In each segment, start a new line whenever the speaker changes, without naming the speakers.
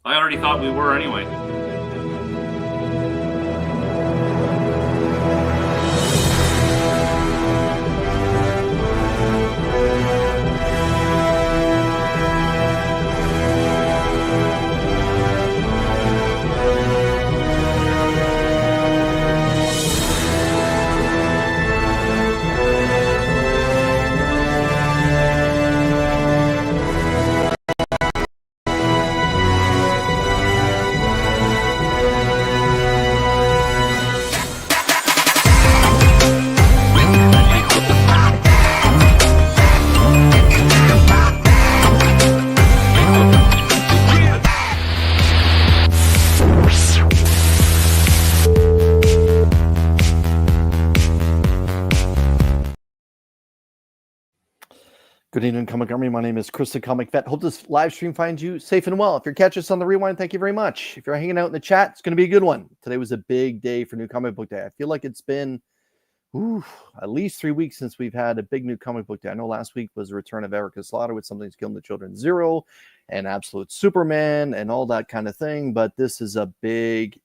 I already thought we were anyway.
Good evening, Comic Army. My name is Chris the Comic Vet. Hope this live stream finds you safe and well. If you're catching us on the rewind, thank you very much. If you're hanging out in the chat, it's going to be a good one. Today was a big day for New Comic Book Day. I feel like it's been at least 3 weeks since we've had a big New Comic Book Day. I know last week was the return of Erica Slaughter with Something's Killing the Children 0 and Absolute Superman and all that kind of thing. But this is a big,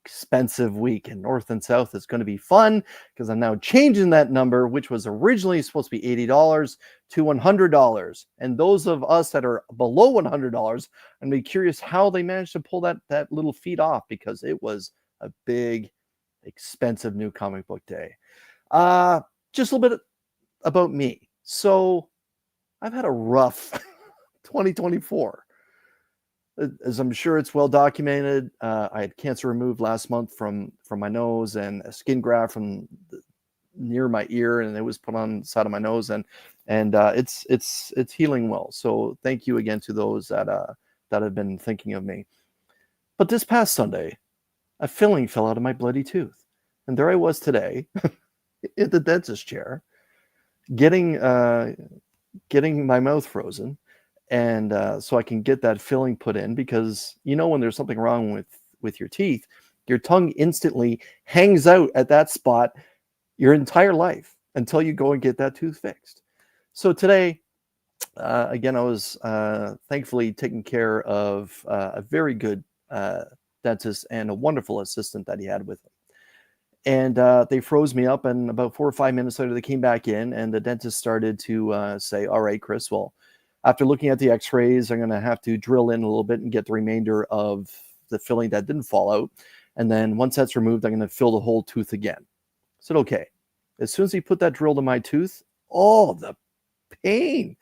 expensive week in North and South. It's going to be fun because I'm now changing that number, which was originally supposed to be $80 to $100. And those of us that are below $100, I'm be curious how they managed to pull that little feat off, because it was a big, expensive New Comic Book Day. Just a little bit about me. So I've had a rough 2024. As I'm sure it's well documented, I had cancer removed last month from my nose, and a skin graft from near my ear, and it was put on the side of my nose, and it's healing well. So thank you again to those that have been thinking of me. But this past Sunday, a filling fell out of my bloody tooth, and there I was today in the dentist chair, getting my mouth frozen. And so I can get that filling put in, because when there's something wrong with your teeth, your tongue instantly hangs out at that spot your entire life until you go and get that tooth fixed. So today, again, I was thankfully taking care of a very good dentist and a wonderful assistant that he had with him. And they froze me up, and about 4 or 5 minutes later, they came back in, and the dentist started to say, "All right, Chris, well, after looking at the x-rays, I'm going to have to drill in a little bit and get the remainder of the filling that didn't fall out. And then once that's removed, I'm going to fill the whole tooth again." I said, okay. As soon as he put that drill to my tooth, the pain.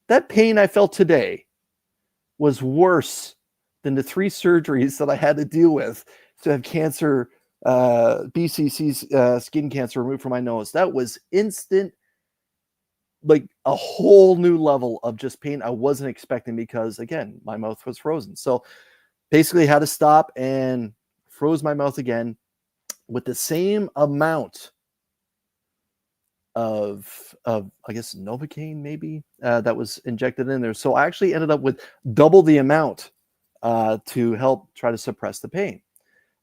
That pain I felt today was worse than the 3 surgeries that I had to deal with to have cancer, BCC's skin cancer removed from my nose. That was instant, like a whole new level of just pain I wasn't expecting, because again, my mouth was frozen. So basically had to stop and froze my mouth again with the same amount of I guess Novocaine maybe that was injected in there. So I actually ended up with double the amount to help try to suppress the pain.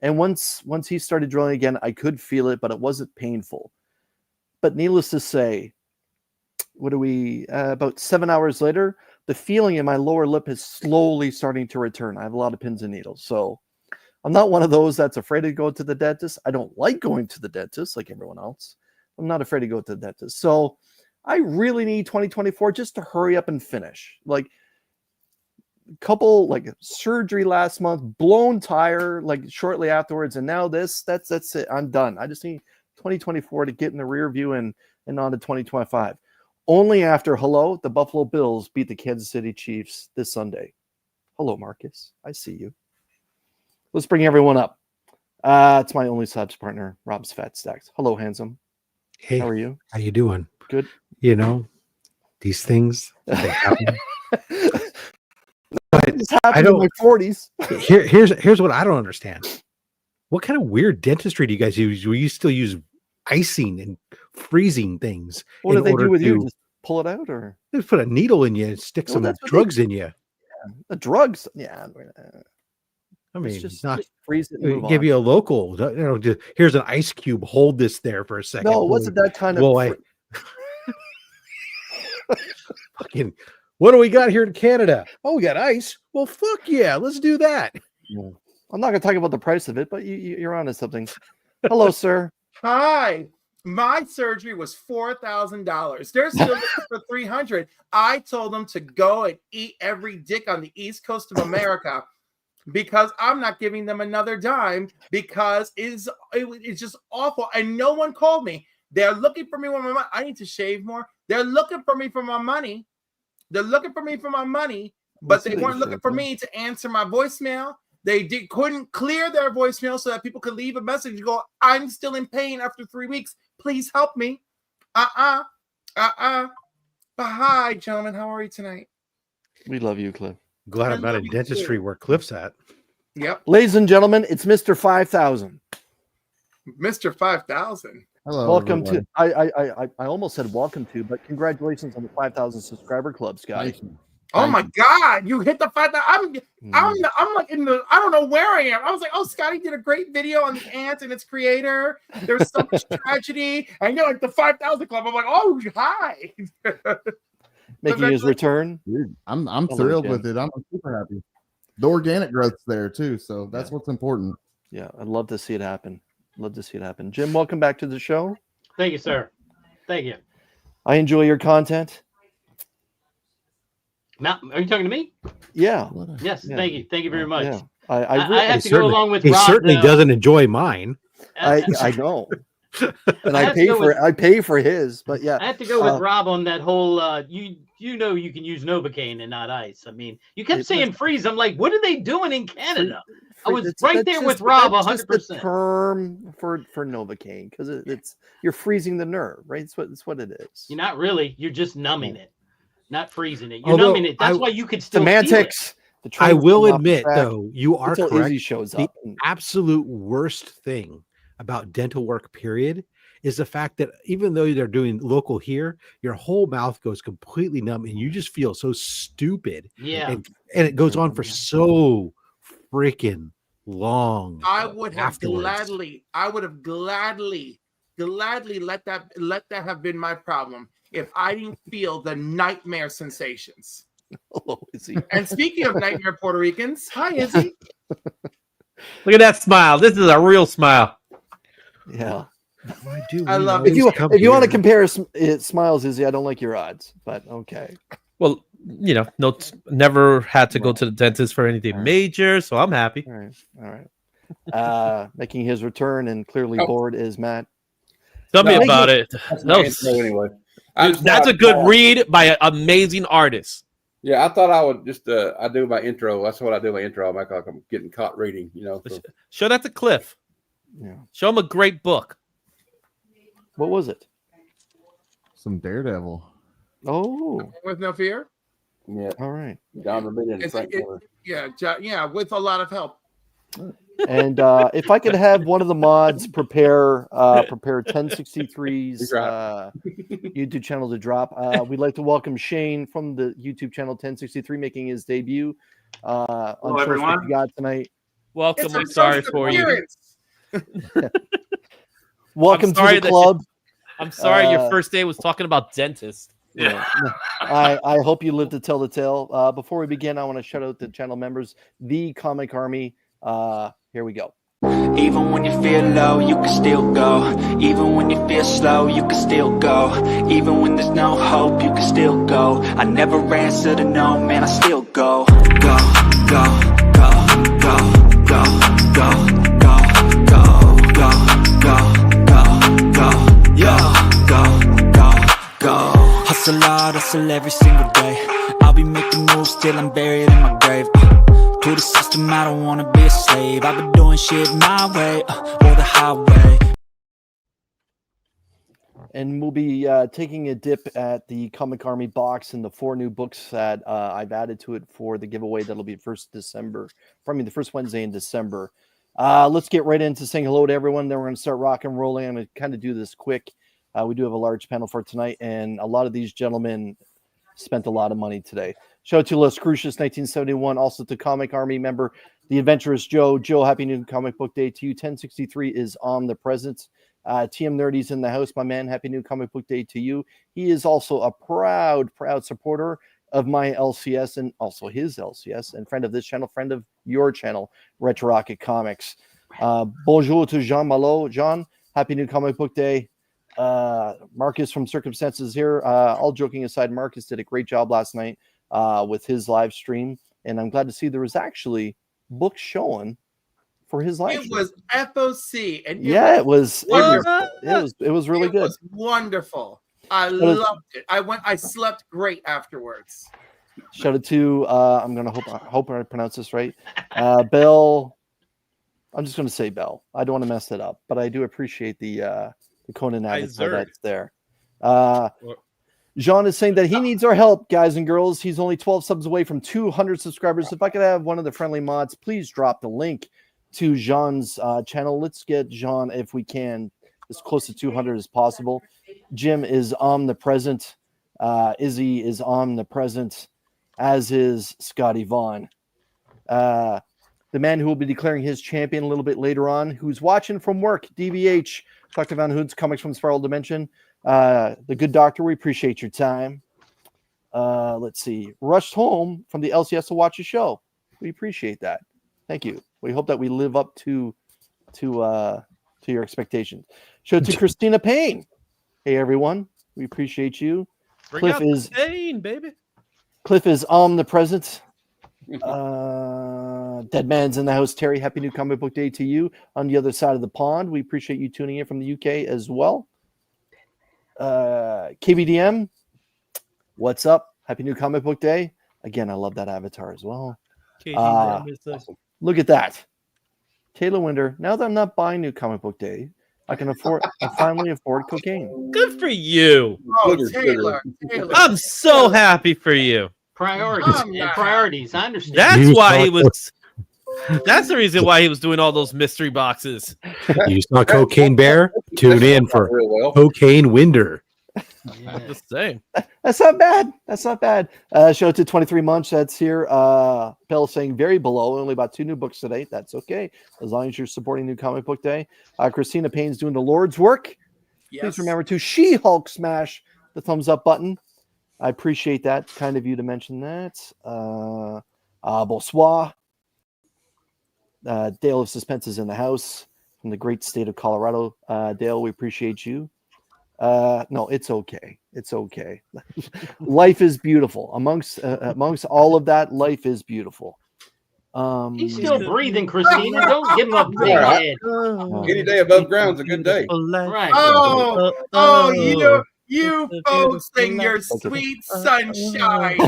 And once he started drilling again, I could feel it, but it wasn't painful. But needless to say, about 7 hours later, the feeling in my lower lip is slowly starting to return. I have a lot of pins and needles. So I'm not one of those that's afraid to go to the dentist. I don't like going to the dentist like everyone else. I'm not afraid to go to the dentist. So I really need 2024 just to hurry up and finish. Like a couple, like surgery last month, blown tire, like shortly afterwards. And now that's it. I'm done. I just need 2024 to get in the rear view and on to 2025. Only after, the Buffalo Bills beat the Kansas City Chiefs this Sunday. Hello, Marcus. I see you. Let's bring everyone up. It's my only subs partner, Rob's Fat Stacks. Hello, handsome.
Hey,
how are you?
How you doing?
Good.
These things, they happen.
But I don't. In my 40s.
Here's what I don't understand. What kind of weird dentistry do you guys use? Will you still use icing and freezing things?
What do they do with you? Just pull it out, or
they put a needle in you and stick some drugs in you?
Yeah. The drugs, yeah.
I mean,
just freeze it and
give you a local. Here's an ice cube. Hold this there for a second.
No, it wasn't that kind of.
Fucking What do we got here in Canada? Oh, we got ice. Well, fuck yeah, let's do that.
Yeah. I'm not going to talk about the price of it, but you're onto something. Hello, sir.
Hi. My surgery was $4,000. They're still looking for $300. I told them to go and eat every dick on the East Coast of America because I'm not giving them another dime because it's just awful. And no one called me. They're looking for me with my money. I need to shave more. They're looking for me for my money. They're looking for me for my money, but they weren't looking for me to answer my voicemail. They couldn't clear their voicemail so that people could leave a message and go, I'm still in pain after 3 weeks. Please help me. But hi, gentlemen. How are you tonight?
We love you, Cliff.
Glad I'm not in dentistry where Cliff's at.
Yep.
Ladies and gentlemen, it's Mr. 5000.
Mr. 5000.
Hello.
Welcome
everyone.
to I almost said welcome to, but congratulations on the 5,000 subscriber club, Scotty.
Thank you.
Oh my God, you hit the 5,000. I'm like in the, I don't know where I am. I was like, oh, Scotty did a great video on the ant and its creator. There's so much tragedy. And you're like the 5,000 club. I'm like, oh, hi.
Making his return.
Dude, I'm
Hello,
thrilled
Jim.
with it. I'm super happy. The organic growth's there too, so that's what's important.
Yeah, I'd love to see it happen. Love to see it happen. Jim, welcome back to the show.
Thank you, sir. Thank you.
I enjoy your content.
Now, are you talking to me?
Yeah.
Yes.
Yeah.
Thank you. Thank you very much.
Yeah.
I have to go
certainly-
along with
He
Rob.
certainly
now.
doesn't enjoy mine.
I know. And
I
I
have to
pay
go
for
with-
I pay for his, but yeah.
I have to go with Rob on that whole. You know you can use Novocaine and not ice. I mean, you kept saying freeze. I'm like, what are they doing in Canada? I was right there with Rob, 100%.
Term for Novocaine because it's you're freezing the nerve, right? It's what it is.
You're not really. You're just numbing it, not freezing it. You're
Although
numbing it. That's why you could still
semantics. The
I
train's
will
come off the
admit,
track
though, you are
until
correct.
Izzy shows
The
up.
absolute worst thing about dental work, period, is the fact that even though they're doing local here, your whole mouth goes completely numb and you just feel so stupid.
Yeah.
And it goes on for so freaking long.
I would have
afterwards.
gladly let that have been my problem if I didn't feel the nightmare sensations.
Hello, Izzy.
And speaking of nightmare Puerto Ricans, hi Izzy.
Look at that smile. This is a real smile.
Yeah.
Why do
I
we
love
always
If
come
you want to
here?
compare smiles, Izzy, I don't like your odds, but okay.
Well, never had to go to the dentist for anything
Right.
major, so I'm happy.
All right. Making his return and clearly bored is Matt.
Tell me
No,
about it.
That's
No,
my intro anyway.
that's a good read by an amazing artist.
Yeah, I thought I would just I do my intro. That's what I do my intro. I make like I'm getting caught reading, so.
Show that to Cliff.
Yeah.
Show him a great book.
What was it?
Some Daredevil.
Oh,
With no fear.
Yeah,
all right.
John Romita and
It's-
Frank
it-
Miller.
Yeah, with a lot of help.
And if I could have one of the mods prepare 1063's YouTube channel to drop, we'd like to welcome Shane from the YouTube channel 1063 making his debut on Source
everyone.
What You Got tonight.
Welcome.
It's
I'm
a
sorry
social
for you.
appearance.
Welcome to
sorry
the
that you-
club.
I'm sorry your first day was talking about dentists.
Yeah. I hope you live to tell the tale. Before we begin, I want to shout out the channel members, the Comic Army. Here we go.
Even when you feel low, you can still go. Even when you feel slow, you can still go. Even when there's no hope, you can still go. I never answer to no, man, I still go. Go, go, go, go, go, go, go, go, go, go, go, go, yo, go, go, go. Hustle hard, hustle every single day. I'll be making moves till I'm buried in my grave. To the system, I don't wanna be a slave. I've been doing shit my way, or the highway.
And we'll be taking a dip at the Comic Army box and the 4 new books that I've added to it for the giveaway. That'll be the first Wednesday in December. Let's get right into saying hello to everyone. Then we're going to start rock and rolling. I'm going to kind of do this quick. We do have a large panel for tonight, and a lot of these gentlemen spent a lot of money today. Shout out to Las Crucias 1971, also to Comic Army member, the Adventurous Joe. Joe, happy new comic book day to you. 1063 is omnipresent. TM Nerdy's in the house, my man. Happy new comic book day to you. He is also a proud supporter of my LCS and also his LCS, and friend of this channel, friend of your channel, Retro Rocket Comics. Bonjour to Jean Malo. Jean, happy new comic book day. Marcus from Circumstances here. All joking aside, Marcus did a great job last night with his live stream, and I'm glad to see there was actually books showing for his live stream.
It was FOC, and
it was
wonderful.
It was really good.
It was wonderful. I loved it. I slept great afterwards.
Shout out to I'm gonna hope I pronounce this right. Bell. I'm just gonna say Bell. I don't want to mess it up, but I do appreciate the Conan avatar that's there. Jean is saying that he needs our help, guys and girls. He's only 12 subs away from 200 subscribers. If I could have one of the friendly mods, please drop the link to Jean's channel. Let's get Jean, if we can, as close to 200 as possible. Jim is omnipresent. Izzy is omnipresent, as is Scotty Vaughn. The man who will be declaring his champion a little bit later on, who's watching from work, DVH, Dr. Van Hood's Comics from Spiral Dimension. The good doctor, we appreciate your time. Let's see. Rushed home from the LCS to watch a show. We appreciate that. Thank you. We hope that we live up to your expectations. Show to Christina Payne. Hey everyone, we appreciate you.
Bring out the pain, baby.
Cliff is omnipresent. Dead Man's in the house. Terry, happy new comic book day to you on the other side of the pond. We appreciate you tuning in from the UK as well. KVDM, what's up? Happy new comic book day. Again, I love that avatar as well.
Awesome.
Look at that. Taylor Winder, now that I'm not buying new comic book day, I finally afford cocaine.
Good for you.
Oh, Taylor.
I'm so happy for you.
Priorities. I understand.
That's why he was. That's the reason why he was doing all those mystery boxes.
You saw Cocaine Bear? Tune in for Cocaine Winder.
I'm just saying.
That's not bad. That's not bad. Show it to 23 Munch. That's here. Pell saying very below. Only about 2 new books today. That's okay. As long as you're supporting New Comic Book Day. Christina Payne's doing the Lord's work. Yes. Please remember to She-Hulk smash the thumbs up button. I appreciate that. Kind of you to mention that. Bonsoir. Dale of Suspense is in the house from the great state of Colorado. Dale, we appreciate you. No, it's okay. It's okay. Life is beautiful. Amongst all of that, life is beautiful.
He's still breathing, Christina. Don't give him a big head.
Any day above ground's a good day.
Right.
You folks and your sweet sunshine.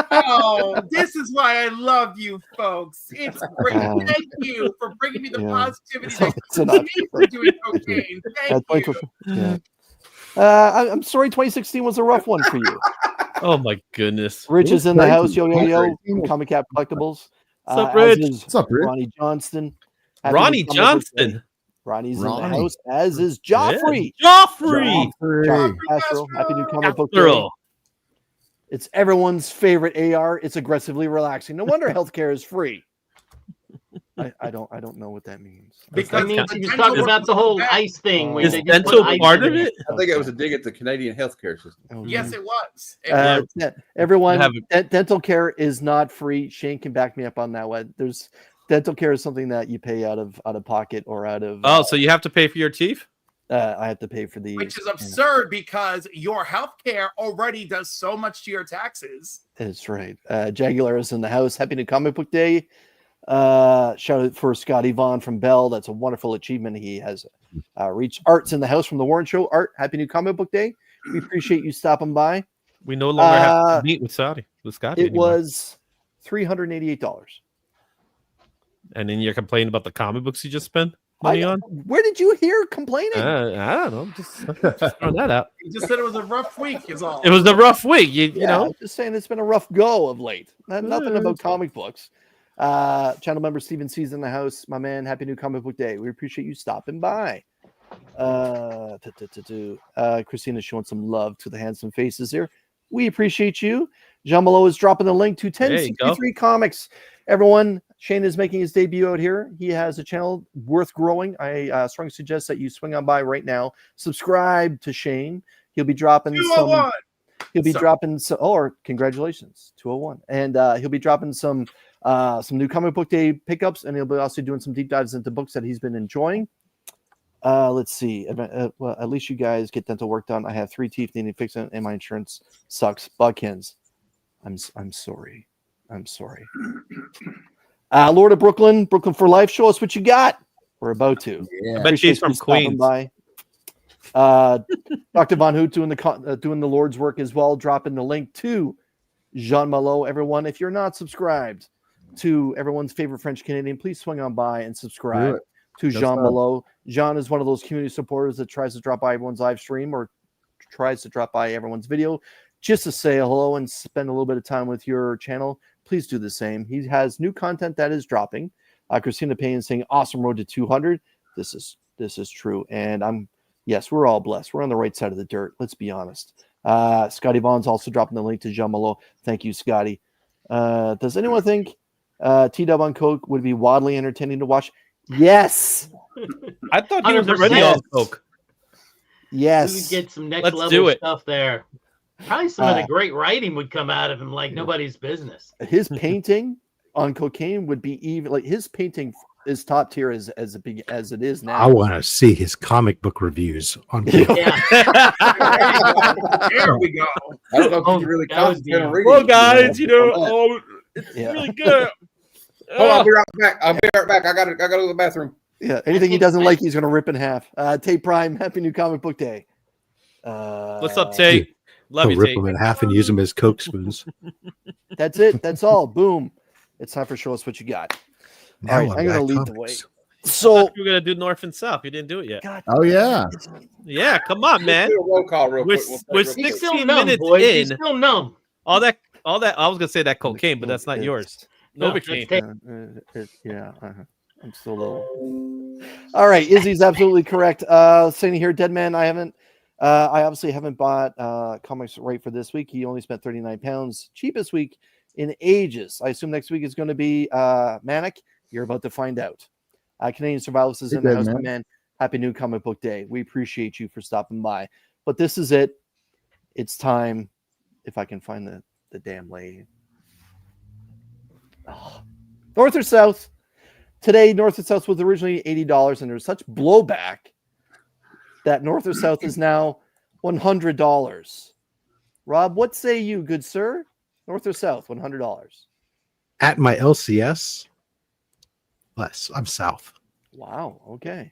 Oh, this is why I love you folks. It's great. Thank you for bringing me the positivity that keeps me doing cocaine. Thank you.
I'm sorry, 2016 was a rough one for you.
Oh my goodness.
Rich is in the house. Yo. Comic Cap Collectibles.
What's up, Rich?
What's up, Rich?
Ronnie Johnston.
Ronnie Johnston.
Ronnie's in the house, as is Joffrey.
Yeah. Joffrey
Castro. Happy new comic book day. It's everyone's favorite AR. It's aggressively relaxing. No wonder healthcare is free. I don't know what that means.
Because he was talking about the whole ICE thing.
Is dental part of it?
I think it was a dig at the Canadian healthcare system.
Yes, it was.
Everyone, dental care is not free. Shane can back me up on that one. Dental care is something that you pay out of pocket or out of.
So you have to pay for your teeth?
I have to pay for these,
which is absurd because your health care already does so much to your taxes.
That's right. Jaguar is in the house. Happy new comic book day. Shout out for Scotty Vaughn from Bell. That's a wonderful achievement. He has reached. Art's in the house from the Warren Show. Art, happy new comic book day. We appreciate you stopping by.
We no longer have to meet with Scotty.
It anymore. Was $388.
And then you're complaining about the comic books you just spent money on?
Where did you hear complaining?
I don't know. Just throwing that out.
You just said it was a rough week, is all.
It was a rough week. You know?
Just saying it's been a rough go of late. Nothing about comic books. Channel member Steven C's in the house. My man, happy new comic book day. We appreciate you stopping by. Christina's showing some love to the handsome faces here. We appreciate you. Jean Malo is dropping the link to 1063 Comics. Everyone, Shane is making his debut out here. He has a channel worth growing. I strongly suggest that you swing on by right now. Subscribe to Shane. He'll be dropping He'll be
So-
dropping some. Or congratulations, 201, and he'll be dropping some new comic book day pickups, and he'll be also doing some deep dives into books that he's been enjoying. Let's see. Well, at least you guys get dental work done. I have 3 teeth needing fixing, and my insurance sucks. Buckins. I'm sorry. I'm sorry. Lord of Brooklyn for Life. Show us what you got. We're about to.
Yeah.
I bet she's
Appreciate
from
you stopping
Queens.
by. Dr. Von Hoot doing the Lord's work as well. Dropping the link to Jean Malo. Everyone, if you're not subscribed to everyone's favorite French Canadian, please swing on by and subscribe to
Go
Jean
sub.
Malo. Jean is one of those community supporters that tries to drop by everyone's live stream or tries to drop by everyone's video just to say hello and spend a little bit of time with your channel. Please do the same. He has new content that is dropping. Christina Payne saying awesome road to 200. This is true. And yes, we're all blessed. We're on the right side of the dirt. Let's be honest. Scotty Vaughn's also dropping the link to Jean Malo. Thank you, Scotty. Does anyone think T-Dub on Coke would be wildly entertaining to watch? Yes.
I thought he was
100%.
already on coke.
We
Yes.
would get some next
Let's do
level
it.
stuff there. Probably some of the great writing would come out of him like nobody's business.
His painting on cocaine would be even like his painting is top tier as big as it is now.
I want to see his comic book reviews on.
Yeah.
There we go.
I don't know if
Oh,
you really
that would be-
concentrate on reading.
Well, guys, it's
Yeah.
really good.
Hold on, I'll be right back. I'll be right back. I got to go to the bathroom.
Yeah, anything he doesn't like, he's going to rip in half. Tate Prime, happy new comic book day.
What's up, Tate? Love
He'll
you,
rip
Tate.
them in half and use them as Coke spoons.
That's it. That's all. Boom. It's time for Show Us What You Got.
Now
All right, I'm going to
back
lead the way.
comics.
So,
You were gonna do north and south. You didn't do it yet.
God,
Oh yeah.
Yeah, come on, man.
Do a roll call real
We're
quick. We'll
we're
take real
He's
quick.
still
16
numb,
minutes
boys. He's
in.
still numb.
All that. I was gonna say that cocaine, but that's not yours.
No,
Novocaine.
that's
yeah, I'm still low. All right, Izzy's absolutely correct. Saying here, Dead Man, I obviously haven't bought comics right for this week. He only spent 39 pounds, cheapest week in ages. I assume next week is going to be manic. You're about to find out. Canadian Survivalist is in the
Hey,
house,
man.
my man. Happy new comic book day. We appreciate you for stopping by. But this is it. It's time. If I can find the damn lady. Oh. North or South? Today, North or South was originally $80, and there was such blowback that North or South is now $100. Rob, what say you, good sir? North or South, $100.
At my LCS, less. I'm south.
Wow. Okay.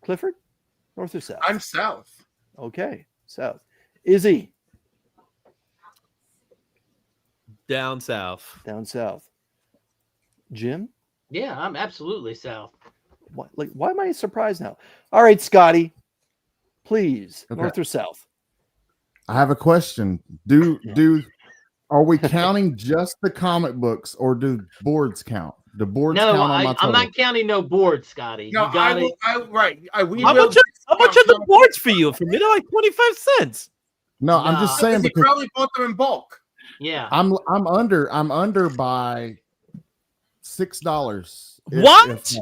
Clifford, North or South?
I'm south.
Okay. South. Izzy,
Down south.
down south. Jim,
Yeah, I'm absolutely south.
why am I surprised now? All right, Scotty, please,
Okay.
North or South?
I have a question. Are we counting just the comic books or do boards count? Do boards
No,
count on my
I'm
total?
not counting no board, Scotty.
No,
you got it.
We
How
will
much are the boards for you? For me, they're like 25 cents.
No, I'm just
Nah.
saying
He
because
probably bought them in bulk.
Yeah.
I'm under by $6.
What?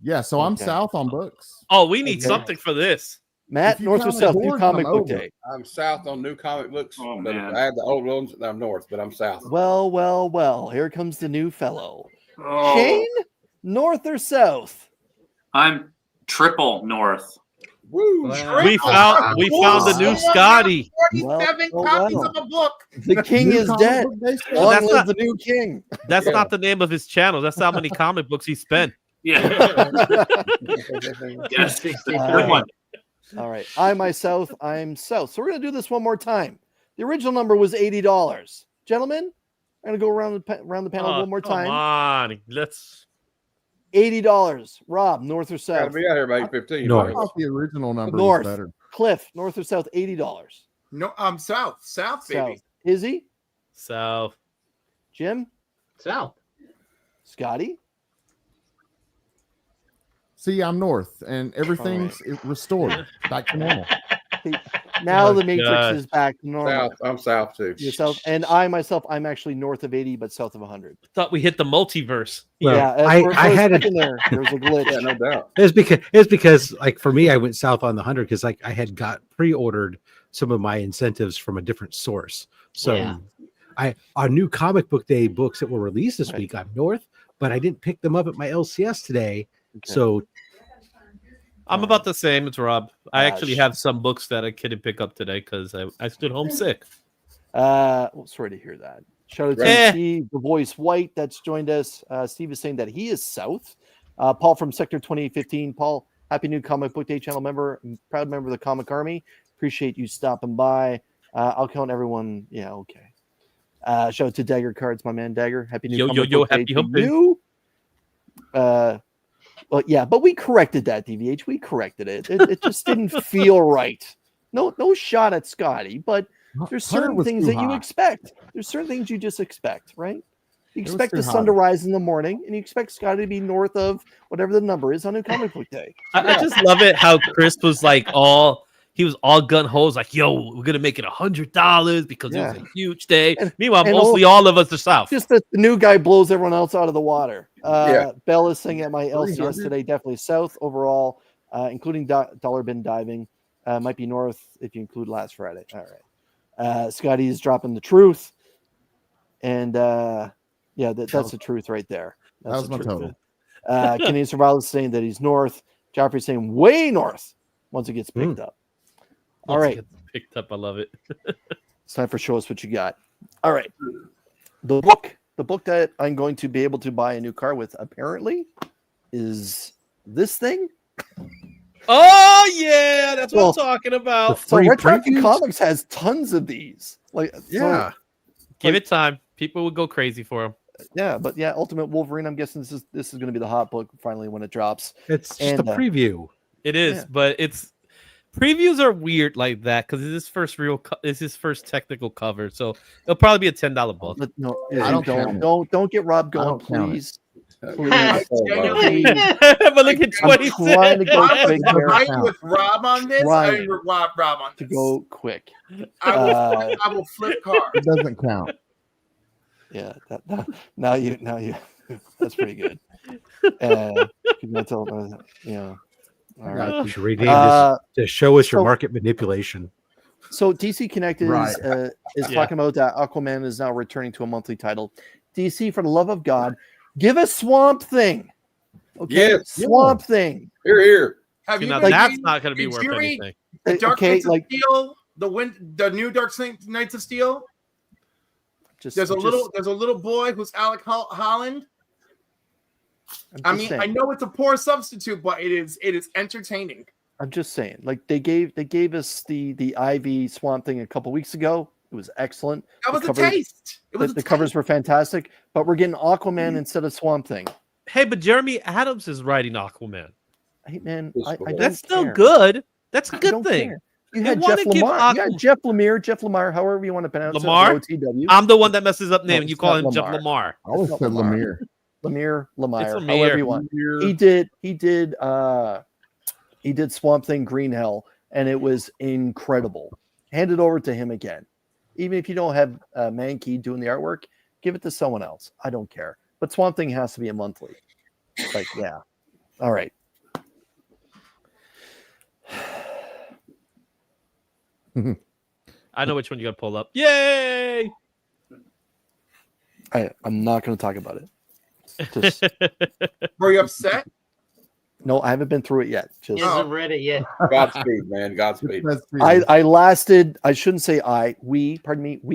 Yeah, so I'm
Okay.
south on books.
Oh, we need
Okay.
something for this.
Matt,
If you
North or
count the
South? New
boards,
comic
I'm
book
over.
day.
I'm south on new comic books.
Oh,
but
man.
I had the old ones. I'm north, but I'm south.
Well. Here comes the new fellow.
Oh,
Shane, North or South?
I'm triple north.
Woo!
We found the new Scotty.
47
Well,
copies
well.
of a book.
The king
New
is
comic
dead.
book day stuff?
Long
That's
live
not-
the new king.
That's
Yeah.
not the name of his channel. That's how many comic books he spent.
Yeah. Yes. The third one.
All right. I'm south. So we're going to do this one more time. The original number was $80. Gentlemen, I'm going to go around the panel one more
Come
time.
on, let's.
$80. Rob, North or
Gotta
South?
be out here by 8:15.
North.
I thought the original number
North.
was better.
Cliff, North or South? $80.
No, I'm south. South, baby.
South. Izzy?
So
Jim?
South.
Scotty?
See, I'm north, and everything's restored back to normal.
Now
Oh,
the Matrix
God.
is back to normal.
South. I'm south too.
Yourself and I myself, I'm actually north of 80, but south of 100.
thought we hit the multiverse.
Well,
yeah,
I
for a
had it.
second there. There was a glitch.
Yeah, no doubt.
It's because like for me, I went south on the 100 because like I had got pre-ordered some of my incentives from a different source. So
Yeah.
our new comic book day books that were released this week, I'm north, but I didn't pick them up at my LCS today.
Okay.
So
I'm about the same as Rob. I
Ah,
actually have some books that I couldn't pick up today because I stood home sick.
Well, sorry to hear that. Shout out to
Eh.
Steve, the voice White, that's joined us. Steve is saying that he is South. Paul from Sector 2815. Paul, happy new Comic Book Day channel member, proud member of the Comic Army. Appreciate you stopping by. I'll count everyone. Yeah, okay. Shout out to Dagger Cards, my man Dagger. Happy new Comic Book Day
happy
to
hump day.
you. Well, yeah, but we corrected that, DVH. We corrected it. It just didn't feel right. No shot at Scotty, but there's certain things that you expect. There's certain things you just expect, right? You expect the sun to rise in the morning, and you expect Scotty to be north of whatever the number is on a Comic Book Day.
I just love it how Chris was like all gun ho, like, yo, we're gonna make it $100 because it was a huge day. Meanwhile, mostly all of us are south.
Just that the new guy blows everyone else out of the water. Bell is saying at my LCS today, definitely south overall, including dollar bin diving. Might be north if you include last Friday. All right. Scotty is dropping the truth. And that's the truth right there.
That was my total.
Canadian Survival is saying that he's north. Joffrey's saying way north once it gets picked up. All right.
Picked up. I love it.
It's time for Show Us What You Got. All right. The book that I'm going to be able to buy a new car with apparently is this thing.
Oh yeah, that's what I'm talking about.
So Red Traffic Comics has tons of these.
Give it time. People would go crazy for them.
Yeah, but Ultimate Wolverine. I'm guessing this is going to be the hot book finally when it drops.
It's just a preview.
It is, but it's previews are weird like that because it's his first technical cover, so it'll probably be a $10 book.
But no, don't get Rob going, please.
But look at
I'm trying to go quick here.
I'm with Rob on this. I'm with Rob on this.
To go quick.
I will flip cards.
It doesn't count.
Yeah, now you. That's pretty good. All right.
You should rename this to Show Us Your Market Manipulation.
So DC Connect is talking about that Aquaman is now returning to a monthly title. DC, for the love of God, give us Swamp Thing. Okay, Swamp Thing.
Here.
Have you
that's not going to be worth anything.
The Dark Knights of Steel, the new Dark Knights of Steel. There's a little boy who's Alec Holland. I mean, I know it's a poor substitute, but it is entertaining.
I'm just saying, like they gave us the Ivy Swamp Thing a couple weeks ago. It was excellent.
That was a taste.
The covers were fantastic, but we're getting Aquaman instead of Swamp Thing.
Hey, but Jeremy Adams is writing Aquaman.
Hey man,
that's still good. That's a good thing.
Care. You had Jeff Lemire. You had Jeff Lemire, however you want to pronounce
Lemar?
it.
I'm the one that messes up name. You call him Jeff Lemire.
I always said Lemire.
Lemire,
Lemire.
However you want. He did Swamp Thing Green Hell, and it was incredible. Hand it over to him again. Even if you don't have Mankey doing the artwork, give it to someone else. I don't care. But Swamp Thing has to be a monthly. Like, yeah. All right.
I know which one you got to pull up. Yay!
I'm not going to talk about it.
Were you upset?
No, I haven't been through it yet.
He hasn't read it yet.
Godspeed, man. Godspeed.
I lasted, I shouldn't say we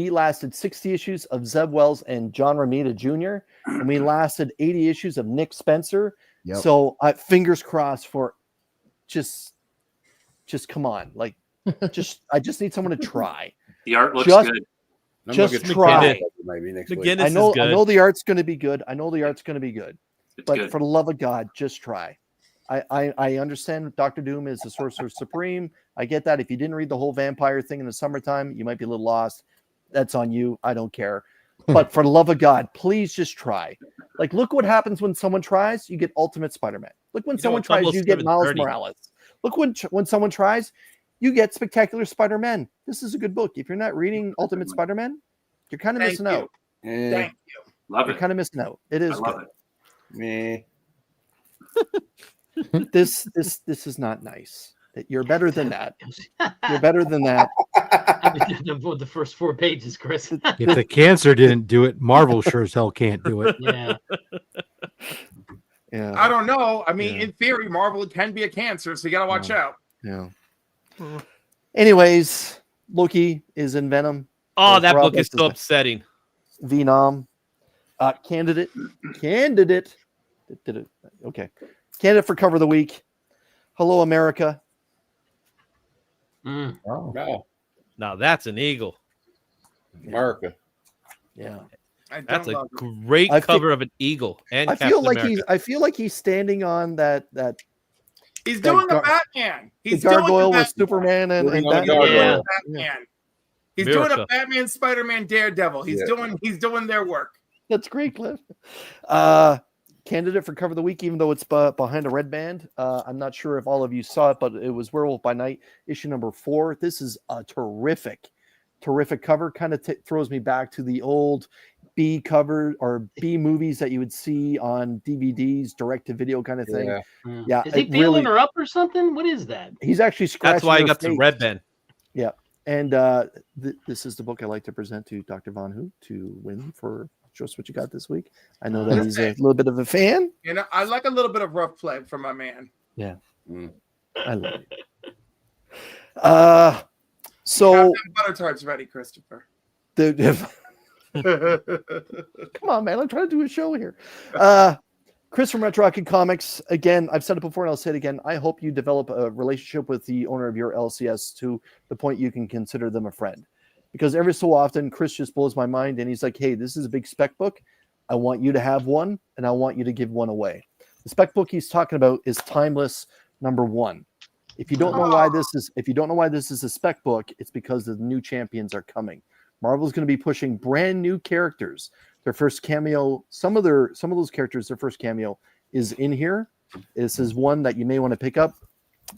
lasted 60 issues of Zeb Wells and John Romita Jr. And we lasted 80 issues of Nick Spencer.
Yep.
So fingers crossed for just come on. Like, I just need someone to try.
The art looks good.
Just try.
Maybe next
week.
I know the art's going to be good. But
good.
for the love of God, just try. I understand Dr. Doom is the Sorcerer Supreme. I get that. If you didn't read the whole vampire thing in the summertime, you might be a little lost. That's on you. I don't care. But for the love of God, please just try. Like, look what happens when someone tries. You get Ultimate Spider-Man. Look when someone tries, you get Miles Morales. Look when someone tries, you get Spectacular Spider-Man. This is a good book. If you're not reading Ultimate Spider-Man, you're kind of missing out.
Thank you.
Love
You're
it.
kind of missing out. It is
I love
good.
it.
This is not nice. You're better than that. You're better than that.
The first 4 pages, Chris.
If the cancer didn't do it, Marvel sure as hell can't do it.
Yeah.
Yeah.
I don't know. I mean,
Yeah.
in theory, Marvel can be a cancer, so you got to watch out.
Yeah. Anyways, Loki is in Venom.
Oh, that
Rob
book is
likes
so
his-
upsetting.
Venom. Candidate. Okay. Candidate for cover of the week. Hello, America.
Mm.
Oh.
No,
Now that's an eagle.
America.
Yeah.
I don't
That's a
love it.
great
I feel-
cover of an eagle. And
I feel
Captain
like
America.
I feel like he's standing on that
He's
that
doing the
gar-
Batman. He's
the
doing
gargoyle
the
with Superman and
Moving on
Batman.
the gargoyle.
Batman. He's doing
America.
a Batman, Spider-Man, Daredevil. He's doing their work.
That's great, Cliff. Candidate for cover of the week, even though it's behind a red band. I'm not sure if all of you saw it, but it was Werewolf by Night, issue number 4. This is a terrific cover. Kind of throws me back to the old B cover or B movies that you would see on DVDs, direct-to-video kind of thing.
Yeah.
Yeah,
Is he
it
feeling
really-
her up or something? What is that?
He's actually scratching
That's why I
her
got the
face.
red band.
Yeah. And this is the book I like to present to Dr. Von Hoot to win for just what you got this week. I know that he's a little bit of a fan.
You know, I like a little bit of rough play from my man.
Yeah.
Mm.
I love it. So
Have them butter tarts ready, Christopher.
come on, man. I'm trying to do a show here. Chris from Retro Rocket Comics. Again, I've said it before and I'll say it again. I hope you develop a relationship with the owner of your LCS to the point you can consider them a friend. Because every so often, Chris just blows my mind and he's like, hey, this is a big spec book. I want you to have one and I want you to give one away. The spec book he's talking about is Timeless #1. If you don't know why this is a spec book, it's because the new champions are coming. Marvel's going to be pushing brand new characters. Their first cameo, some of those characters, their first cameo is in here. This is one that you may want to pick up.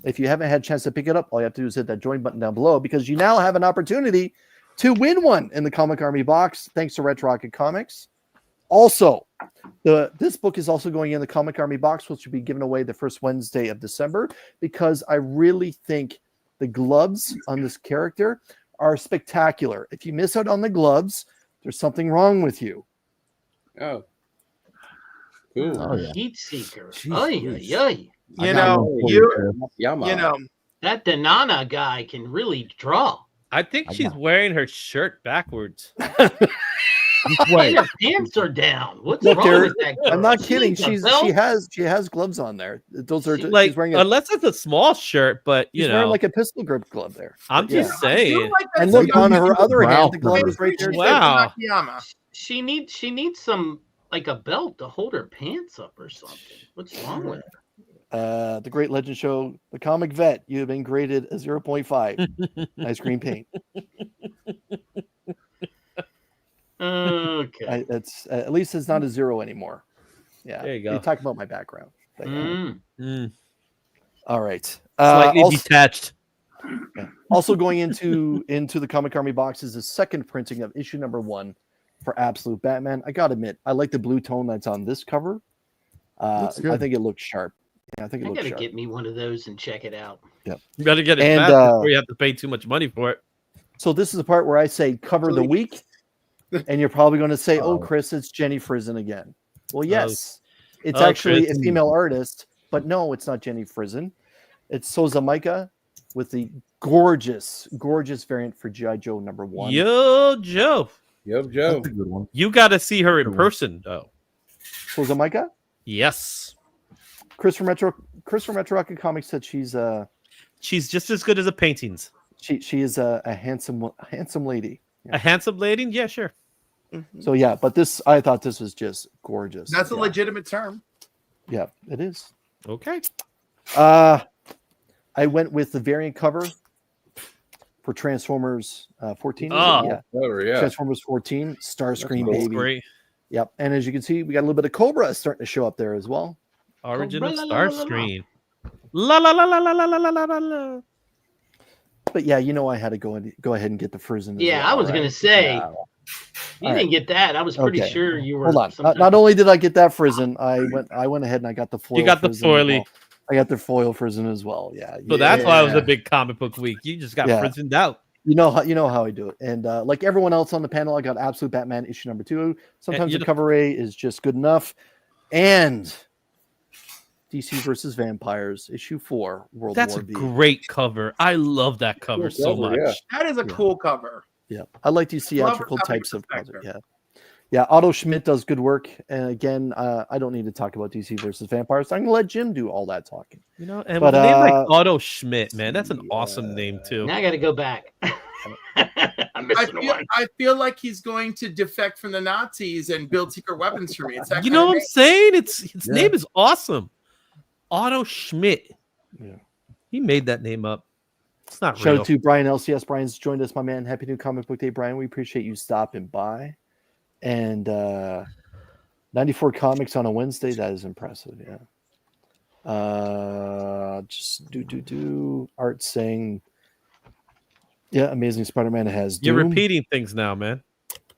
If you haven't had a chance to pick it up, all you have to do is hit that join button down below because you now have an opportunity to win one in the Comic Army box, thanks to Retro Rocket Comics. Also, this book is also going in the Comic Army box, which will be given away the first Wednesday of December, because I really think the gloves on this character are spectacular. If you miss out on the gloves, there's something wrong with you.
Oh. Cool.
Oh, yeah.
Heat seeker.
Jeez
Ay,
Louise.
ay, ay.
You know, you
Yama.
know,
That Danana guy can really draw.
I think she's wearing her shirt backwards.
And her pants are down. What's
Look,
wrong
Eric,
with that girl?
I'm not
She
kidding.
needs a
She
belt.
has gloves on there. Those are
Like,
she's wearing
unless it's a small shirt, but you
she's
know,
wearing like a pistol grip glove there.
I'm
But yeah.
just saying.
And look, on her other hand, the glove
Wow.
is right there.
Wow.
Nakayama.
She needs some like a belt to hold her pants up or something. What's wrong with her?
The Great Legend Show, the comic vet, you have been graded a 0.5. Ice cream paint.
Okay.
It's at least it's not a 0 anymore. Yeah.
There you go.
You talk about my background. But, yeah.
Mm.
All right.
Slightly
Also,
detached.
also going into the Comic Army box is the second printing of issue #1 for Absolute Batman. I gotta admit, I like the blue tone that's on this cover.
Looks good.
I think it looks sharp. Yeah, I think it
I
looks
gotta
sharp.
get me one of those and check it out.
You better get it
And,
fast before you have to pay too much money for it.
So this is the part where I say cover of the week, and you're probably going to say, "Oh,
Oh.
Chris, it's Jenny Frizen again." Well, yes, it's
Oh,
actually
Chris.
a female artist, but no, it's not Jenny Frizen. It's Souza Micah with the gorgeous variant for G.I. Joe #1.
Yo, Joe,
Yo, Joe.
That's a good one.
you got to see her in person, though.
Souza Micah.
Yes,
Chris from Retro Rocket Comics said she's
she's just as good as the paintings.
she is a handsome lady.
A handsome lady, yeah, sure.
So yeah, but I thought this was just gorgeous.
That's a
Yeah.
legitimate term.
Yeah, it is.
Okay.
I went with the variant cover for Transformers 14.
Oh.
Yeah,
Over, yeah.
Transformers 14, Starscream
cool.
baby.
Great.
Yep, and as you can see, we got a little bit of Cobra starting to show up there as well.
Origin of
La, la, la, la, la, la.
Starscream. La la la la la la la la la la.
But yeah, you know, I had to go ahead and get the Frizen. as
Yeah,
well,
I was
right?
gonna say
Yeah.
you
All
didn't get that. I was pretty
Okay.
sure you were.
Hold on.
some
Not only did I get that Frizen, I went ahead and I got the foil.
You got the
Frizen as well.
foily.
I got their foil frozen as well. Yeah.
So that's why it was a
Yeah.
big comic book week. You just got
Yeah.
frozened out.
You know how I do it. And like everyone else on the panel, I got Absolute Batman issue number 2. Sometimes
you're
the
the-
cover A is just good enough. And DC versus Vampires issue 4, World
That's
War
a
V.
great cover. I love that cover
Cool
so
cover,
much.
yeah.
That is a cool cover.
Yeah, I like these theatrical
Love
types of
perspective.
content. Yeah. Otto Schmidt does good work. And again, I don't need to talk about DC versus Vampires. I'm gonna let Jim do all that talking.
You know, and
But,
with a name like Otto Schmidt, man, that's an awesome name too.
Now I got to go back. I'm missing one.
I feel like he's going to defect from the Nazis and build secret weapons for me. It's that
You
kind
know
of
what I'm
name.
saying? His
Yeah.
name is awesome. Otto Schmidt.
Yeah.
He made that name up. It's not
Shout
real.
out to Brian LCS. Brian's joined us, my man. Happy New Comic Book Day, Brian. We appreciate you stopping by. And 94 comics on a Wednesday. That is impressive. Yeah. Just do Art saying, yeah, Amazing Spider-Man has Doom.
You're repeating things now, man.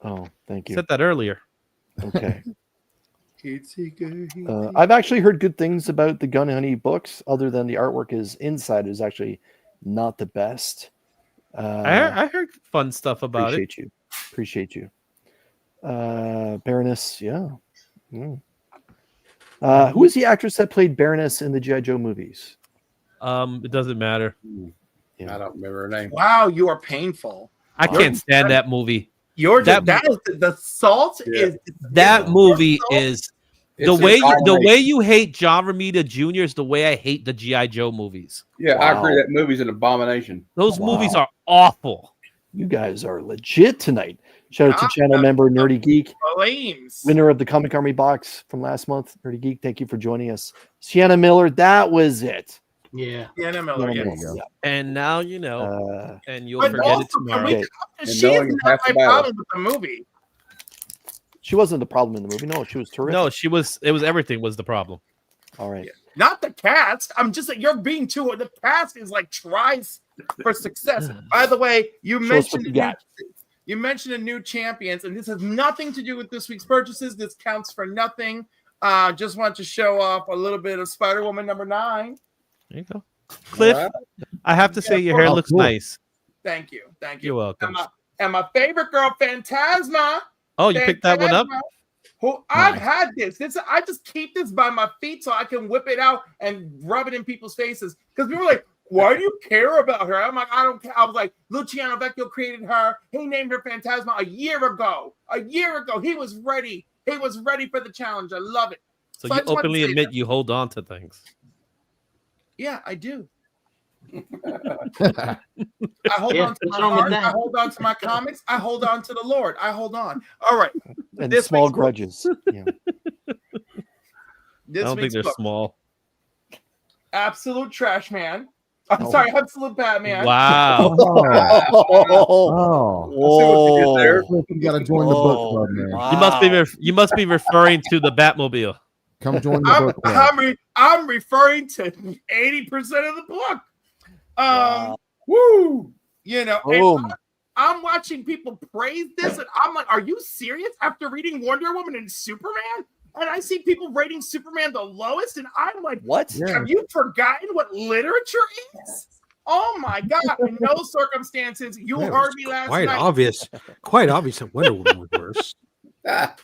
Oh, thank
You
you.
said that earlier.
Okay. I've actually heard good things about the Gun Honey books, other than the artwork is actually not the best.
I heard fun stuff about it.
Appreciate you. Baroness, yeah. Who is the actress that played Baroness in the G.I. Joe movies?
It doesn't matter.
Yeah.
I don't remember her name.
Wow, you are painful.
I can't stand that movie.
You're
That-
that is the salt
Yeah.
is
That movie
salt?
is
It's
the way
abomination.
you hate John Romita Jr. is the way I hate the G.I. Joe movies.
Yeah, I agree.
Wow.
That movie's an abomination.
Those
Wow.
movies are awful.
You guys are legit tonight. Shout out to
Ah,
channel member Nerdy Geek,
flames.
winner of the Comic Army box from last month. Nerdy Geek, thank you for joining us. Sienna Miller, that was it.
Yeah.
Sienna Miller,
Sienna
yes.
Miller,
And now you know,
yeah.
and you'll
But
forget
also,
it tomorrow.
can we-
Okay.
she's
knowing
not
half
my
the battle.
problem with the movie.
She wasn't the problem in the movie. No, she was terrific.
No, she was. It was everything was the problem.
All right.
Not the cast. I'm just saying you're being too. The cast is like tries for success. By the way, you
Show us
mentioned
what you got.
you mentioned a new champions, and this has nothing to do with this week's purchases. This counts for nothing. Just want to show off a little bit of Spider-Woman number 9.
There you go, Cliff.
All right.
I have to say your hair
Oh,
looks
cool.
nice.
Thank you.
You're welcome.
And my favorite girl, Phantasma.
Oh, you picked that one up?
Who I've had this. I just keep this by my feet so I can whip it out and rub it in people's faces. Because people are like, why do you care about her? I'm like, I don't care. I was like, Luciano Vecchio created her. He named her Phantasma a year ago. He was ready. He was ready for the challenge. I love it.
So
I
you
just wanted to
openly
say
admit
that.
you hold on to things.
Yeah, I do. I hold
Yeah,
on to
what's
my
wrong with
heart.
that?
I hold on to my comics. I hold on to the Lord. I hold on. All right.
And
This
small
week's book.
grudges. Yeah.
I
This
don't think
week's
they're
book.
small.
Absolute Trash Man. I'm
Oh.
sorry, Absolute Batman.
Wow.
Oh,
Whoa.
there.
you got to join the book club, man.
Wow.
You must be referring to the Batmobile.
Come join the book club.
I'm referring to 80% of the book.
Wow.
Woo! You know, and
Boom.
I'm watching people praise this, and I'm like, are you serious? After reading Wonder Woman and Superman, and I see people rating Superman the lowest, and I'm like,
What?
Yeah.
have you forgotten what literature is? Oh my God! In no circumstances, you
Yeah, it
heard
was
me last
quite
night.
obvious that Wonder Woman was worse.
Ah,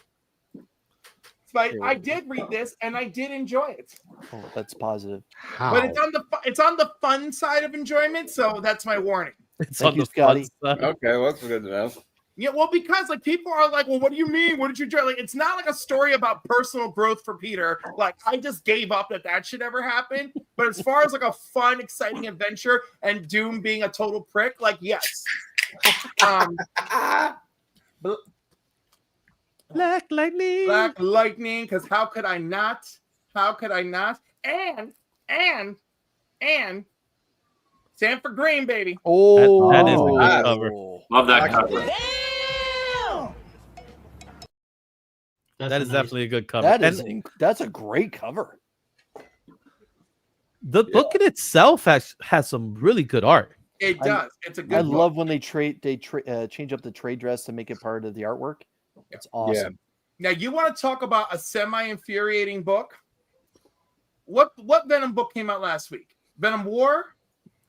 But I did read this, and I did enjoy it.
Oh, that's positive.
How?
But it's on the fun side of enjoyment, so that's my warning.
It's
Thank
on
you,
the fun
Scotty.
side.
okay, well, that's good to know.
Yeah, well, because like people are like, well, what do you mean? What did you do? Like, it's not like a story about personal growth for Peter. Like, I just gave up that should ever happen. But as far as like a fun, exciting adventure and Doom being a total prick, like, yes.
Black Lightning.
Black Lightning, because how could I not? How could I not? And Sanford Green, baby.
Oh,
That is a good
nice.
cover.
Love that cover.
That is definitely a good cover.
That is
And
that's a great cover.
the book in itself has some really good art.
It does. It's a good
I
book.
love when they change up the trade dress to make it part of the artwork. It's awesome.
Now, you want to talk about a semi-infuriating book? what Venom book came out last week? Venom War?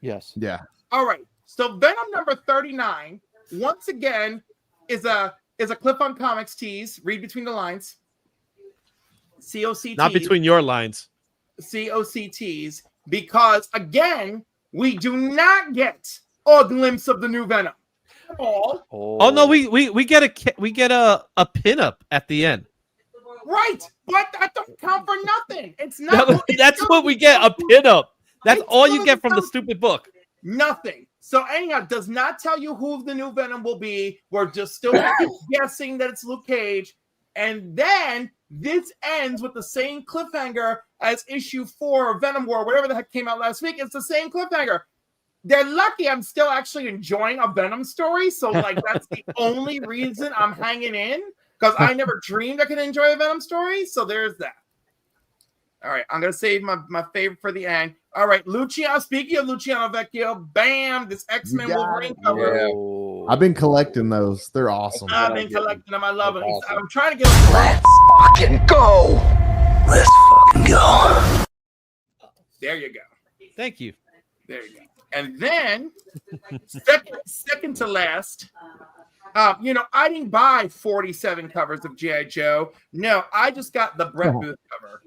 Yes.
Yeah.
All right. So Venom number 39, once again, is a Cliff on Comics tease. Read between the lines. COCT.
Not between your lines.
COCTs, because again, we do not get a glimpse of the new Venom.
Oh no, we get a pinup at the end.
Right, but that don't count for nothing. It's not.
That's what we get, a pinup. That's all you get from the stupid book.
Nothing. So anyhow, does not tell you who the new Venom will be. We're just still guessing that it's Luke Cage. And then this ends with the same cliffhanger as issue 4 of Venom War, whatever the heck came out last week. It's the same cliffhanger. They're lucky I'm still actually enjoying a Venom story. So, like, that's the only reason I'm hanging in, because I never dreamed I could enjoy a Venom story. So there's that. All right, I'm going to save my favorite for the end. All right, Luciano. Speaking of Luciano Vecchio, bam, this X-Men Wolverine cover.
Yeah. I've been collecting those. They're awesome.
I've been collecting them. I love them. Awesome. I'm trying to get them.
Let's fucking go. Let's fucking go.
There you go.
Thank you.
There you go. And then, second to last, you know, I didn't buy 47 covers of G.I. Joe. No, I just got the Brett Booth cover.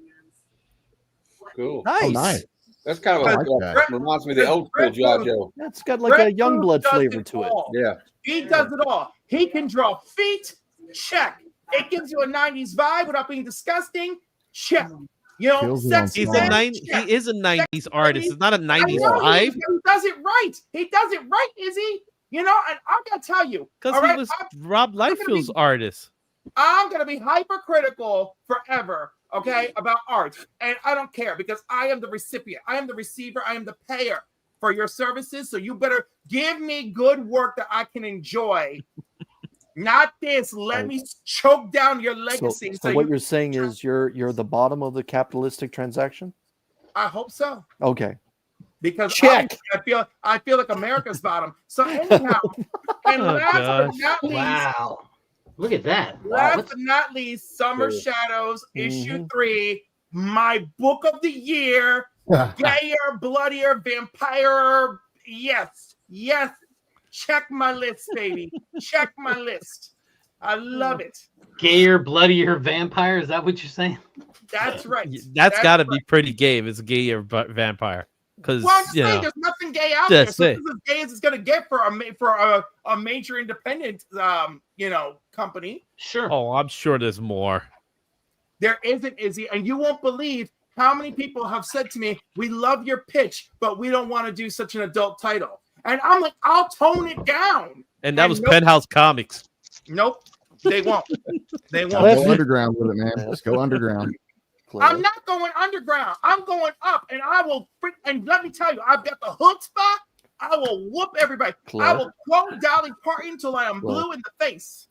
Cool.
Nice.
Oh, nice. That's kind of reminds me of the old school G.I. Joe.
That's got like a young blood flavor to it.
Yeah.
He does it all. He can draw feet. Check. It gives you a 90s vibe without being disgusting. Check. You know, sexy.
He is a 90s artist. It's not a 90s vibe.
He does it right. He does it right, Izzy. You know, and I'm going to tell you.
Because he was Rob Liefeld's artist.
I'm going to be hypercritical forever, okay, about art. And I don't care, because I am the recipient. I am the receiver. I am the payer for your services. So you better give me good work that I can enjoy. Not this. Let me choke down your legacy.
So what you're saying is you're the bottom of the capitalistic transaction?
I hope so.
Okay.
Because
check.
I feel like America's bottom. So anyhow, and last but not least,
wow. Look at that.
Last but not least, Summer Shadows, issue 3, my book of the year, gayer, bloodier, vampire. Yes. Check my list, baby. Check my list. I love it.
Gayer, bloodier vampire. Is that what you're saying?
That's right.
That's got to be pretty gay if it's a gayer vampire. Because
there's nothing gay out there. So this is as gay as it's gonna get for a major independent company.
Sure.
Oh, I'm sure there's more.
There isn't, Izzy, and you won't believe how many people have said to me, "We love your pitch, but we don't want to do such an adult title." And I'm like, "I'll tone it down."
And that was Penthouse Comics.
Nope, they won't. They won't.
Go underground with it, man. Just go underground.
I'm not going underground. I'm going up, and I will. And let me tell you, I've got the hook spot. I will whoop everybody. I will quote Dolly Parton till I am blue in the face.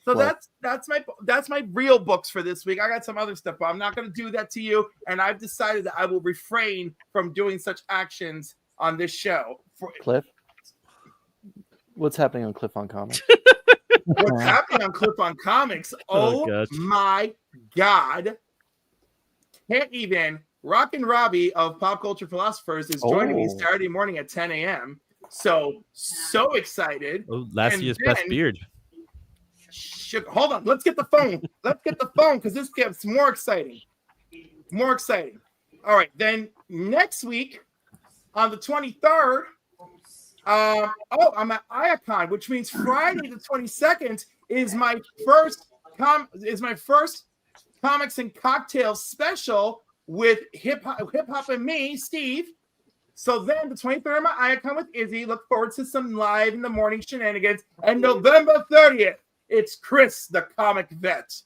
So that's my real books for this week. I got some other stuff, but I'm not going to do that to you. And I've decided that I will refrain from doing such actions on this show.
Cliff, what's happening on Cliff on Comics?
What's happening on Cliff on Comics? Oh my God. Can't even. Rockin' Robbie of Pop Culture Philosophers is joining me Saturday morning at 10 a.m. So excited.
Oh, last year's best beard.
Hold on. Let's get the phone. Because this gets more exciting. All right. Then next week on the 23rd, I'm at Iacon, which means Friday the 22nd is my first comics and cocktails special with hip hop and me, Steve. So then the 23rd, I'm at Iacon with Izzy. Look forward to some live in the morning shenanigans. And November 30th, it's Chris, the comic vet.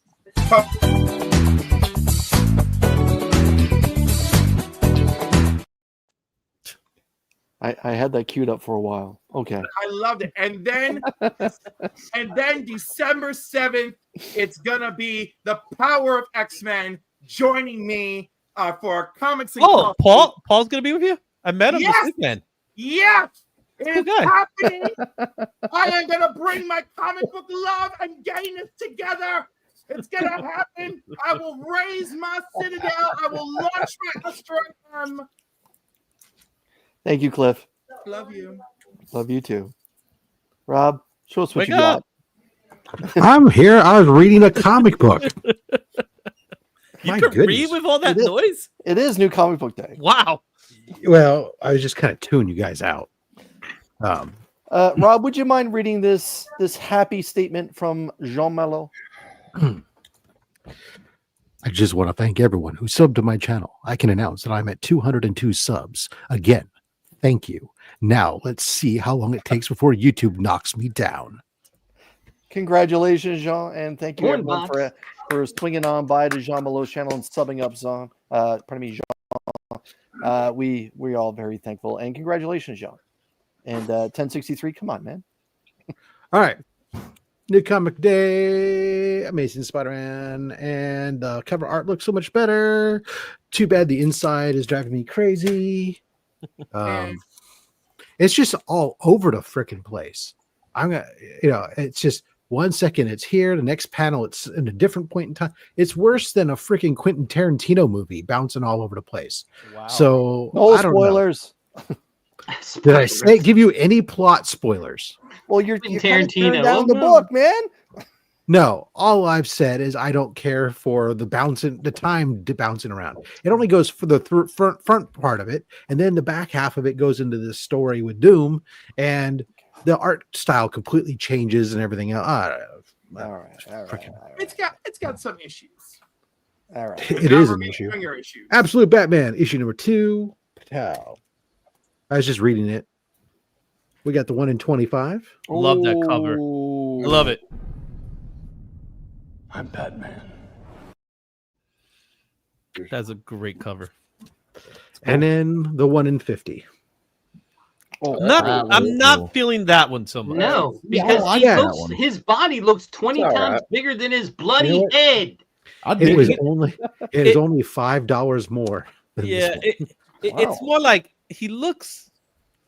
I had that queued up for a while. Okay.
I loved it. And then December 7th, it's gonna be the Power of X-Men joining me for comics and
coffee. Paul's gonna be with you? I met him this weekend.
Yes, it's happening. I am gonna bring my comic book love and gayness together It's gonna happen. I will raise my citadel. I will launch my asteroid.
Thank you, Cliff.
Love you.
Love you too. Rob, show us what
Wake
you
up.
got.
I'm here. I was reading a comic book.
You
My
can read
goodness.
with all that
It is.
noise?
It is New Comic Book Day.
Wow.
Well, I was just kind of tuning you guys out.
Rob, would you mind reading this happy statement from Jean Malo?
I just want to thank everyone who subbed to my channel. I can announce that I'm at 202 subs. Again, thank you. Now let's see how long it takes before YouTube knocks me down.
Congratulations, Jean, and thank you
Corn
everyone
box.
for swinging on by to Jean Malo's channel and subbing up, Jean. Pardon me, Jean. We all very thankful, and congratulations, Jean. And 1063, come on, man.
All right. New Comic Day, Amazing Spider-Man, and the cover art looks so much better. Too bad the inside is driving me crazy. It's just all over the freaking place. I'm gonna, it's just 1 second it's here, the next panel it's in a different point in time. It's worse than a freaking Quentin Tarantino movie, bouncing all over the place.
Wow.
So
No
I don't know.
spoilers.
Did I say give you any plot spoilers?
Well, you're
Quentin
kind of tearing
Tarantino.
down
Oh,
the
no.
book, man.
No, all I've said is I don't care for the time bouncing around. It only goes for the front part of it, and then the back half of it goes into this story with Doom, and the art style completely changes and everything else.
All right.
It's got some issues.
All right.
It is an issue.
Finger issues.
Absolute Batman, issue number 2. Pow. I was just reading it. We got the 1 in 25.
Love that cover.
Ooh.
Love it.
I'm Batman.
That's a great cover.
And then the 1 in 50.
Oh,
I'm not feeling that one so much.
No, because
I
he
got
looks,
that one.
his body looks 20
It's all
times
right.
bigger than his bloody
You know what?
head.
I
It
did
was
it.
only only $5 more. Than
Yeah,
this one.
it's more like he looks.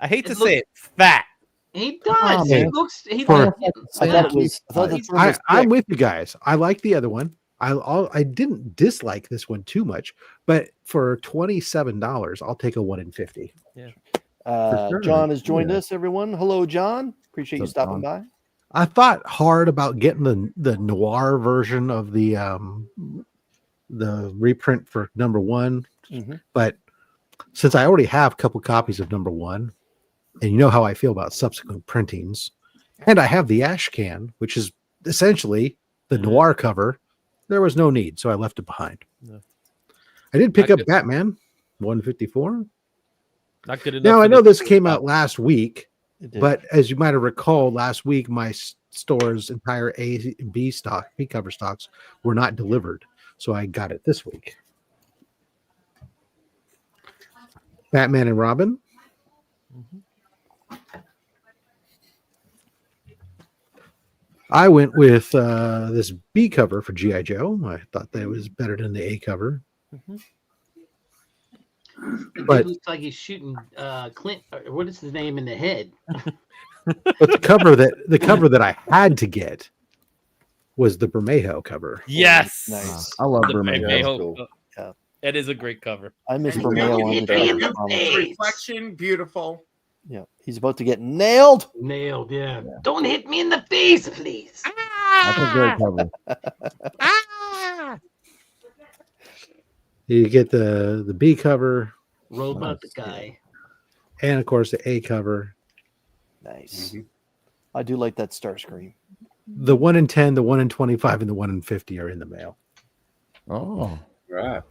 I hate to
It
say it, fat.
He does.
man.
He looks. He
For-
looks.
I thought it was. I thought the third was
I'm
thick.
with you guys. I like the other one. I didn't dislike this one too much, but for $27, I'll take a 1 in 50.
sure.
John has joined
Yeah.
us, everyone. Hello, John. Appreciate you
What's up,
stopping by.
I thought hard about getting the noir version of the reprint for number 1,
Mhm.
but since I already have a couple copies of number 1, and you know how I feel about subsequent printings, and I have the ash can, which is essentially the noir cover, there was no need, so I left it behind.
No.
I did pick
I
up
could-
Batman 154.
Not good enough.
Now
for
I know this
this
came out last week,
It did.
but as you might have recalled, last week my store's entire A and B cover stocks were not delivered, so I got it this week. Batman and Robin. I went with this B cover for G.I. Joe. I thought that was better than the A cover. But-
It looks like he's shooting Clint. Or what is his name in the head?
But the cover that I had to get was the Bermejo cover.
Yes.
Nice.
I love
The
Bermejo.
Bermejo.
cool.
Yeah.
It is a great cover.
I miss
You
Bermejo on
hit
the
me
cover
in
from-
the face. Reflection, beautiful.
Yeah, he's about to get nailed.
Nailed. Yeah. Don't hit me in the face, please.
That's a great cover.
You get the B cover
Robot the guy.
and of course the A cover.
Nice. I do like that Starscream.
The 1 in 10, the 1 in 25, and the 1 in 50 are in the mail.
Oh,
Right.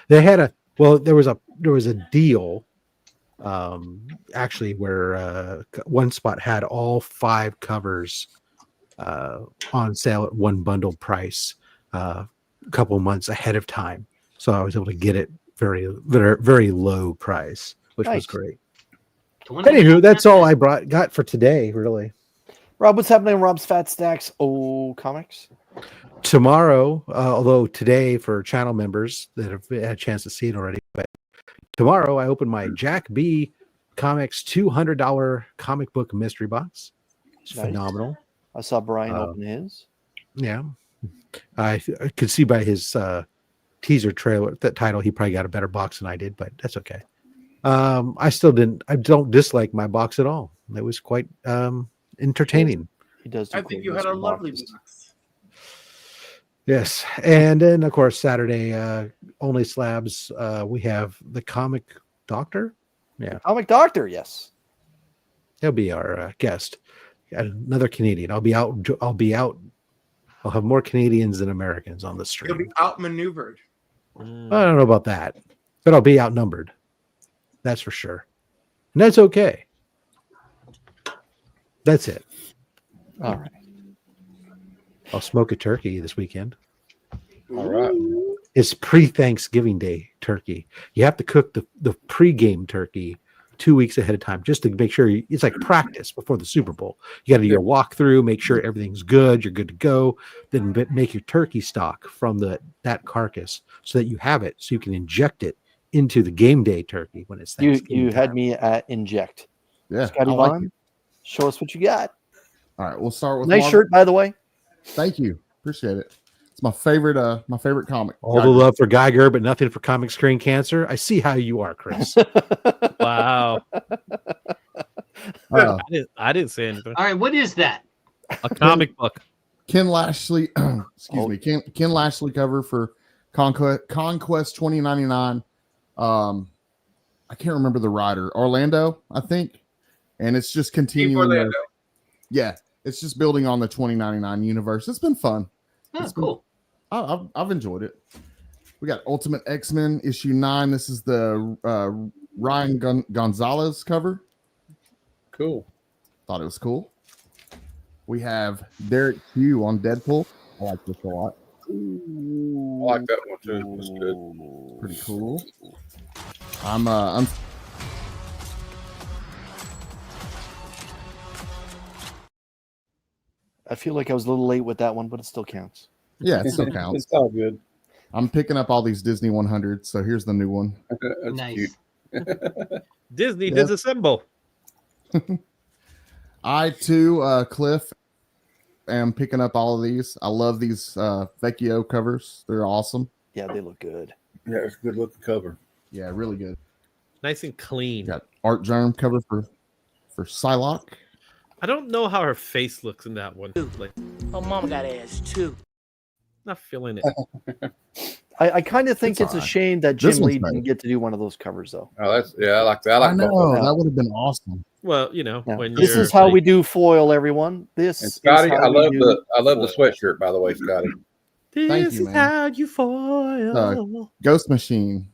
They had there was a deal actually where one spot had all 5 covers on sale at one bundle price a couple months ahead of time, so I was able to get it very very low price, which was
Nice.
great.
20
Anywho, that's all I got for today, really.
Rob, what's happening in Rob's Fat Stacks? Oh, comics.
Tomorrow, although today for channel members that have had a chance to see it already, but tomorrow I open my Jack B Comics $200 comic book mystery box. It's
Nice.
phenomenal.
I saw Brian open his.
Yeah, I could see by his teaser trailer that title he probably got a better box than I did, but that's okay. I don't dislike my box at all. It was quite entertaining.
He does.
I think you had a lovely box.
Yes, and then of course Saturday only slabs. We have the Comic Doctor. Yeah,
Comic Doctor. Yes,
he'll be our guest. Another Canadian. I'll be out. I'll have more Canadians than Americans on the stream.
You'll be outmaneuvered.
I don't know about that, but I'll be outnumbered. That's for sure. And that's okay. That's it.
All right.
I'll smoke a turkey this weekend.
All right.
It's pre-Thanksgiving Day turkey. You have to cook the pre-game turkey 2 weeks ahead of time just to make sure it's like practice before the Super Bowl. You got to do your walkthrough, make sure everything's good, you're good to go. Then make your turkey stock from that carcass so that you have it, so you can inject it into the game day turkey when it's Thanksgiving.
You had me at inject.
Yeah,
Scotty
I like
Vaughn,
it.
show us what you got.
All right, we'll start with
Nice
Marvel.
shirt, by the way.
Thank you, appreciate it. It's my favorite comic.
All the love for Geiger, but nothing for comic screen cancer. I see how you are, Chris.
Wow. I didn't say anything.
All right, what is that?
A comic book.
Ken Lashley, Ken Lashley cover for Conquest 2099. I can't remember the writer, Orlando, I think, and it's just continuing. Yeah, it's just building on the 2099 universe. It's been fun.
Oh, cool.
I've enjoyed it. We got Ultimate X-Men issue 9. This is the Ryan Gonzalez cover.
Cool.
Thought it was cool. We have Derek Hugh on Deadpool. I like this a lot.
I like that one too. It's good.
Pretty cool. I'm
I feel like I was a little late with that one, but it still counts.
Yeah, it still counts.
It's all good.
I'm picking up all these Disney 100s, so here's the new one.
That's
Nice.
cute.
Disney
Yeah.
disassemble.
I too, Cliff, am picking up all of these. I love these Vecchio covers. They're awesome.
Yeah, they look good.
Yeah, it's a good looking cover.
Yeah, really good.
Nice and clean.
Got Art Germ cover for Psylocke.
I don't know how her face looks in that one. Like,
Oh, mama got ass too.
not feeling it.
I kind of think
It's
it's a
alright.
shame that
This
Jim
one's
Lee
better.
didn't get to do one of those covers, though.
Oh, I like that. I like
I
both of
know
them.
that would have been awesome.
Well,
Now,
when
this
you're
is how
like-
we do foil, everyone. This
And
is
Scotty,
how
I
we
love
do
the
foil.
sweatshirt, by the way, Scotty.
This
Thank you,
is
man.
how you foil.
Ghost Machine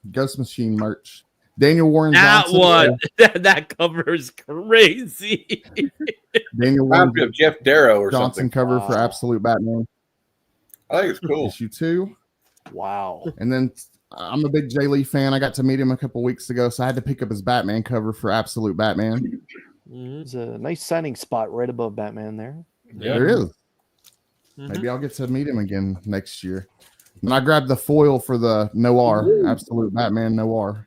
merch. Daniel Warren
That
Johnson.
one, that cover is crazy.
Daniel Warren
Reminds me of Jeff Darrow or
Johnson
something.
cover for
Wow.
Absolute Batman.
I think it's cool.
Issue 2.
Wow.
And then I'm a big Jay Lee fan. I got to meet him a couple weeks ago, so I had to pick up his Batman cover for Absolute Batman.
There's a nice signing spot right above Batman there.
Yeah.
There is.
Mhm.
Maybe I'll get to meet him again next year. And I grabbed the foil for the Noir, Absolute Batman Noir.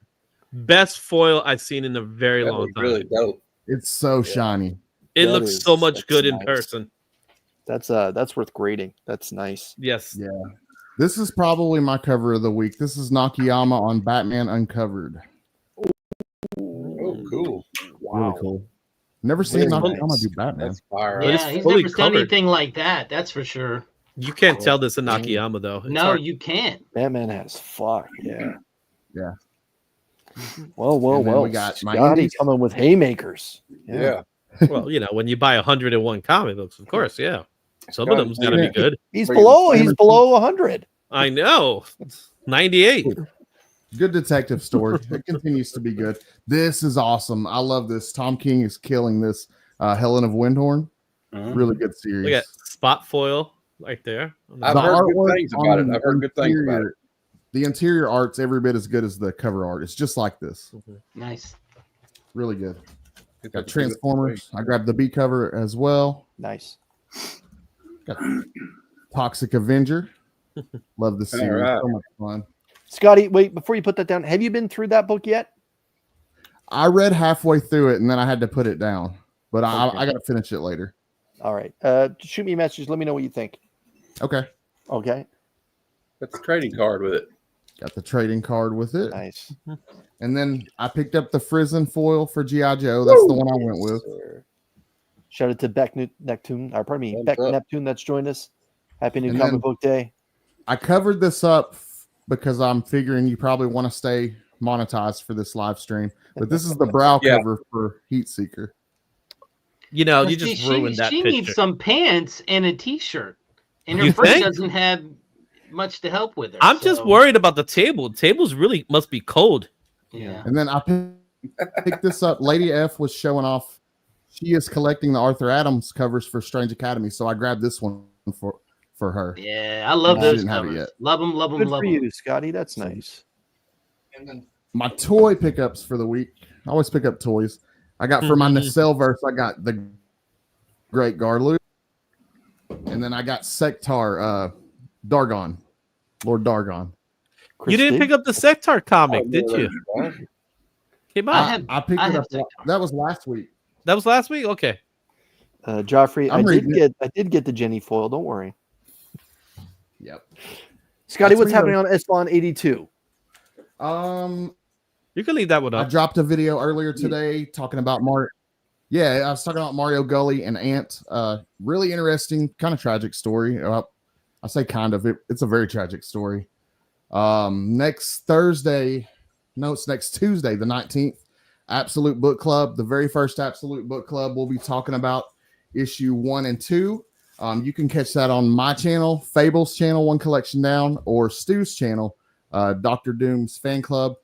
Best foil I've seen in a very
That
long
was
time.
really dope.
It's so shiny.
It
That
looks
is-
so much
that's
good in
nice.
person.
That's worth grading. That's nice.
Yes.
Yeah. This is probably my cover of the week. This is Nakayama on Batman Uncovered.
Oh, cool.
Really cool. Never seen
Very
Nakayama
nice.
do Batman.
That's fire.
But it's
Yeah, he's
fully
never done
covered.
anything like that. That's for sure.
You can't tell this in Nakayama though. It's
No,
hard.
you can't.
Batman has fuck. Yeah.
Yeah.
Well,
And then we got my
Scotty
indies.
coming with haymakers.
Yeah.
Well, when you buy 101 comic books, of course, yeah. Some of them's got to be good.
He's
Bring
below.
it-
He's below 100.
I know. 98.
Good detective story. It continues to be good. This is awesome. I love this. Tom King is killing this. Helen of Windhorn.
Mhm.
Really good series.
Look at spot foil right there.
I've
The
heard good
artwork
things about it.
on
I've heard good things about it.
interior- The interior art's every bit as good as the cover art. It's just like this.
Nice.
Really good.
It's
Got Transformers. I grabbed the B cover as well.
Nice.
Got Toxic Avenger. Love the series.
right.
So much fun.
Scotty, wait, before you put that down, have you been through that book yet?
I read halfway through it and then I had to put it down. But
Okay.
I got to finish it later.
All right. Shoot me a message. Let me know what you think.
Okay.
Okay.
Got the trading card with it.
Got the trading card with it.
Nice.
And then I picked up the Frizzin foil for G.I. Joe. That's the one I went with.
Shout out to Beck Neptune, or pardon me, Beck Neptune that's joined us. Happy New
And
Comic
then
Book Day.
I covered this up because I'm figuring you probably want to stay monetized for this live stream. But this is the brow cover for Heat Seeker.
You know, you just ruined that
She
picture.
needs some pants and a t-shirt. And her
You
friend
think?
doesn't have much to help with her.
I'm just worried about the table. Tables really must be cold.
Yeah.
And then I picked this up. Lady F was showing off. She is collecting the Arthur Adams covers for Strange Academy. So I grabbed this one for her.
Yeah, I love
She
those
didn't have it
covers.
yet.
Love them, love them,
Good
love
for
them.
you, Scotty. That's nice.
And then my toy pickups for the week. I always pick up toys. I got for my Nacelle-verse, I got the Great Garlu. And then I got Sectar Dargon. Lord Dargon.
You didn't pick up the Sectar comic, did you? Came out.
I picked it up. That was last week.
That was last week? Okay.
Joffrey, I did get the Jenny foil. Don't worry.
Yep.
Scotty, what's happening on Esbon 82?
You can leave that one
I
up.
dropped a video earlier today talking about Mario. Yeah, I was talking about Mario Gully and Ant. Really interesting, kind of tragic story. I say kind of. It's a very tragic story. Next Thursday, no, it's next Tuesday, the 19th. Absolute Book Club, the very first Absolute Book Club. We'll be talking about issue 1 and 2. You can catch that on my channel, Fable's channel, One Collection Down, or Stu's channel, Dr. Doom's Fan Club.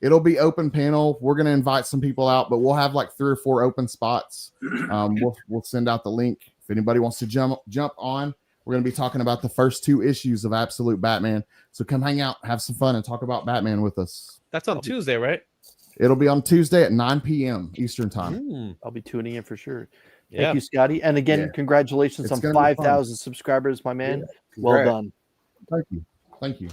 It'll be open panel. We're going to invite some people out, but we'll have like 3 or 4 open spots. We'll send out the link if anybody wants to jump on. We're going to be talking about the first 2 issues of Absolute Batman. So come hang out, have some fun, and talk about Batman with us.
That's on Tuesday, right?
It'll be on Tuesday at 9 p.m. Eastern time.
I'll be tuning in for sure.
Yeah.
Thank you, Scotty. And again, congratulations on 5,000 subscribers, my man. Well done.
Thank you. Thank you.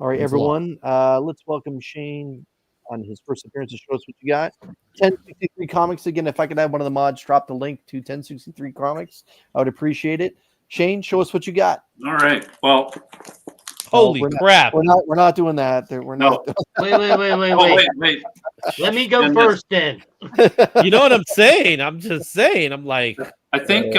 All right,
Thanks a lot.
everyone. Let's welcome Shane on his first appearance to show us what you got. 1063 Comics. Again, if I could have one of the mods drop the link to 1063 Comics, I would appreciate it. Shane, show us what you got.
All right. Well,
holy crap.
We're not doing that. We're not.
Wait. Let me go first then.
You know what I'm saying? I'm just saying. I'm like,
I think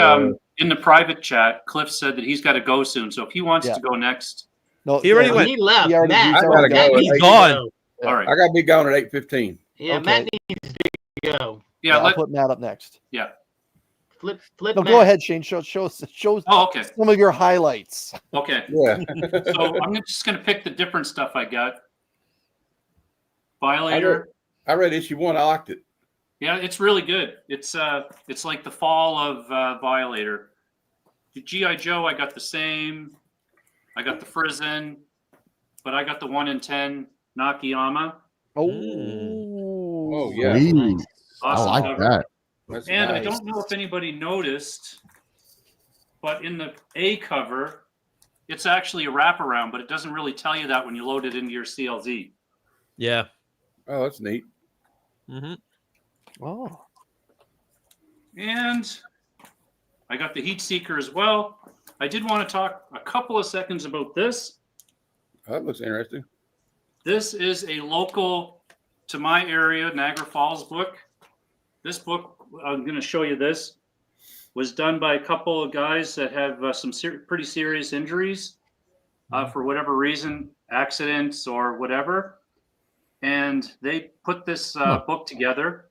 in the private chat, Cliff said that he's got to go soon. So if he wants to go next,
no,
he already went.
He left.
I
gotta go.
He's gone.
All right.
I gotta be gone at 8:15.
Yeah,
Okay.
Matt needs to go.
Yeah,
I'll put Matt up next.
yeah.
Flip.
No, go ahead, Shane. Show
Oh, okay.
some of your highlights.
Okay.
Yeah.
So I'm just going to pick the different stuff I got. Violator.
I read issue 1. I liked it.
Yeah, it's really good. It's like the fall of Violator. The G.I. Joe, I got the same. I got the Frizzin, but I got the 1 in 10 Nakayama.
Oh yeah.
Please. I
Awesome
like
cover.
that.
That's
And I
nice.
don't know if anybody noticed, but in the A cover, it's actually a wraparound, but it doesn't really tell you that when you load it into your CLZ.
Yeah.
Oh, that's neat.
Oh.
And I got the Heat Seeker as well. I did want to talk a couple of seconds about this.
That looks interesting.
This is a local to my area, Niagara Falls book. This book, I'm going to show you this, was done by a couple of guys that have some pretty serious injuries for whatever reason, accidents or whatever. And they put this book together.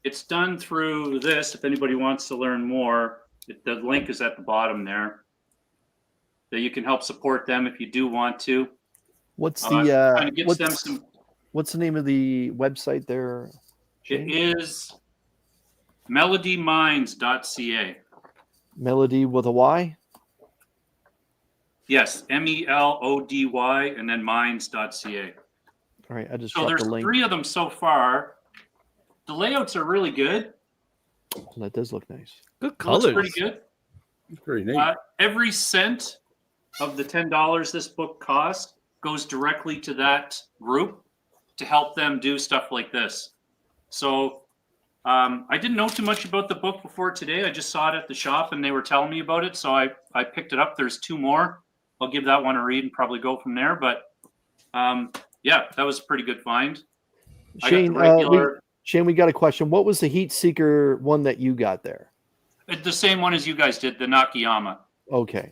It's done through this. If anybody wants to learn more, the link is at the bottom there. That you can help support them if you do want to.
What's
Trying to get them some.
what's the name of the website there?
It is melodyminds.ca.
Melody with a Y?
Yes, MELODY and then minds.ca.
All right, I just
So
dropped
there's
the link.
3 of them so far. The layouts are really good.
That does look nice.
Good
Looks
colors.
pretty good.
It's pretty neat.
Every cent of the $10 this book costs goes directly to that group to help them do stuff like this. So I didn't know too much about the book before today. I just saw it at the shop and they were telling me about it. So I picked it up. There's 2 more. I'll give that one a read and probably go from there. But yeah, that was a pretty good find.
Shane, Shane, we got a question. What was the Heat Seeker one that you got there?
The same one as you guys did, the Nakayama.
Okay.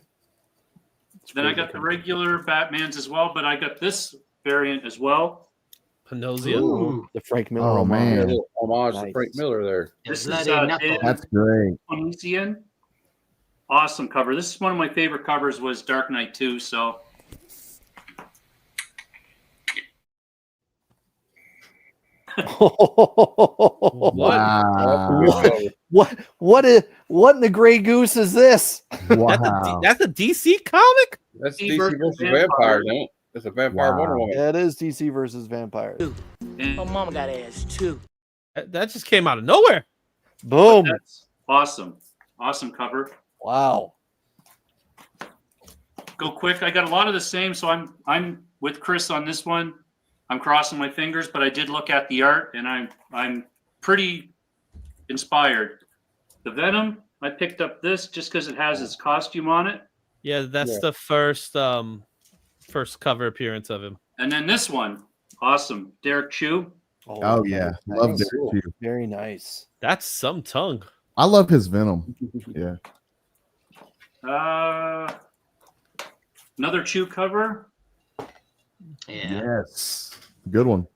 Then I got the regular Batmans as well, but I got this variant as well.
Panozia.
The Frank Miller.
Oh, man.
Yeah, homage
Nice.
to Frank Miller there.
This
Bloody
is
knuckle.
That's great.
Elysian. Awesome cover. This is one of my favorite covers was Dark Knight 2, so
Wow.
What in the gray goose is this?
Wow.
That's a DC comic?
That's
DC
DC
versus
versus
Vampire.
Vampire, don't it? That's a Vampire
Wow.
Wonder Woman.
Yeah, it is DC versus Vampire.
My mama got ass too.
That just came out of nowhere.
Boom.
that's awesome. Awesome cover.
Wow.
Go quick. I got a lot of the same, so I'm with Chris on this one. I'm crossing my fingers, but I did look at the art and I'm pretty inspired. The Venom, I picked up this just because it has his costume on it.
Yeah, that's the first cover appearance of him.
And then this one, awesome. Derek Chu.
Oh, yeah. Love
nice.
Derek too.
Very nice.
That's some tongue.
I love his Venom. Yeah.
Another Chu cover.
Yeah.
Yes. Good one.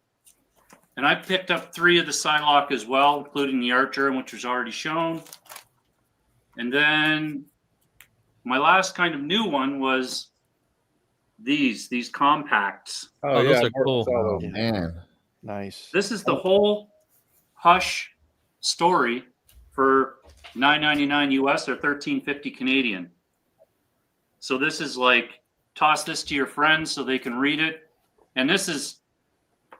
And I picked up 3 of the Psylocke as well, including the Archer, which was already shown. And then my last kind of new one was these compacts.
Oh, those are cool.
Oh, man.
Nice.
This is the whole Hush story for $9.99 US or $13.50 Canadian. So this is like, toss this to your friends so they can read it. And this is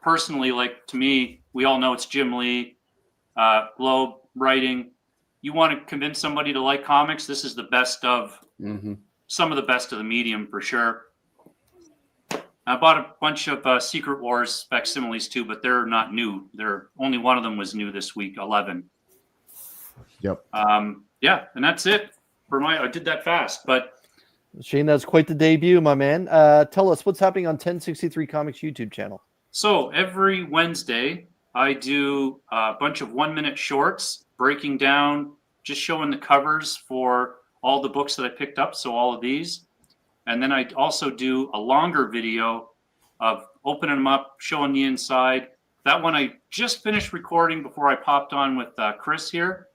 personally, like, to me, we all know it's Jim Lee, Globe writing. You want to convince somebody to like comics, this is the best of some of the best of the medium for sure. I bought a bunch of Secret Wars facsimiles too, but they're not new. They're only one of them was new this week, 11.
Yep.
Yeah, and that's it for I did that fast, but
Shane, that's quite the debut, my man. Tell us what's happening on 1063 Comics YouTube channel.
so every Wednesday I do a bunch of 1-minute shorts breaking down, just showing the covers for all the books that I picked up. So all of these. And then I also do a longer video of opening them up, showing the inside. That one I just finished recording before I popped on with Chris here.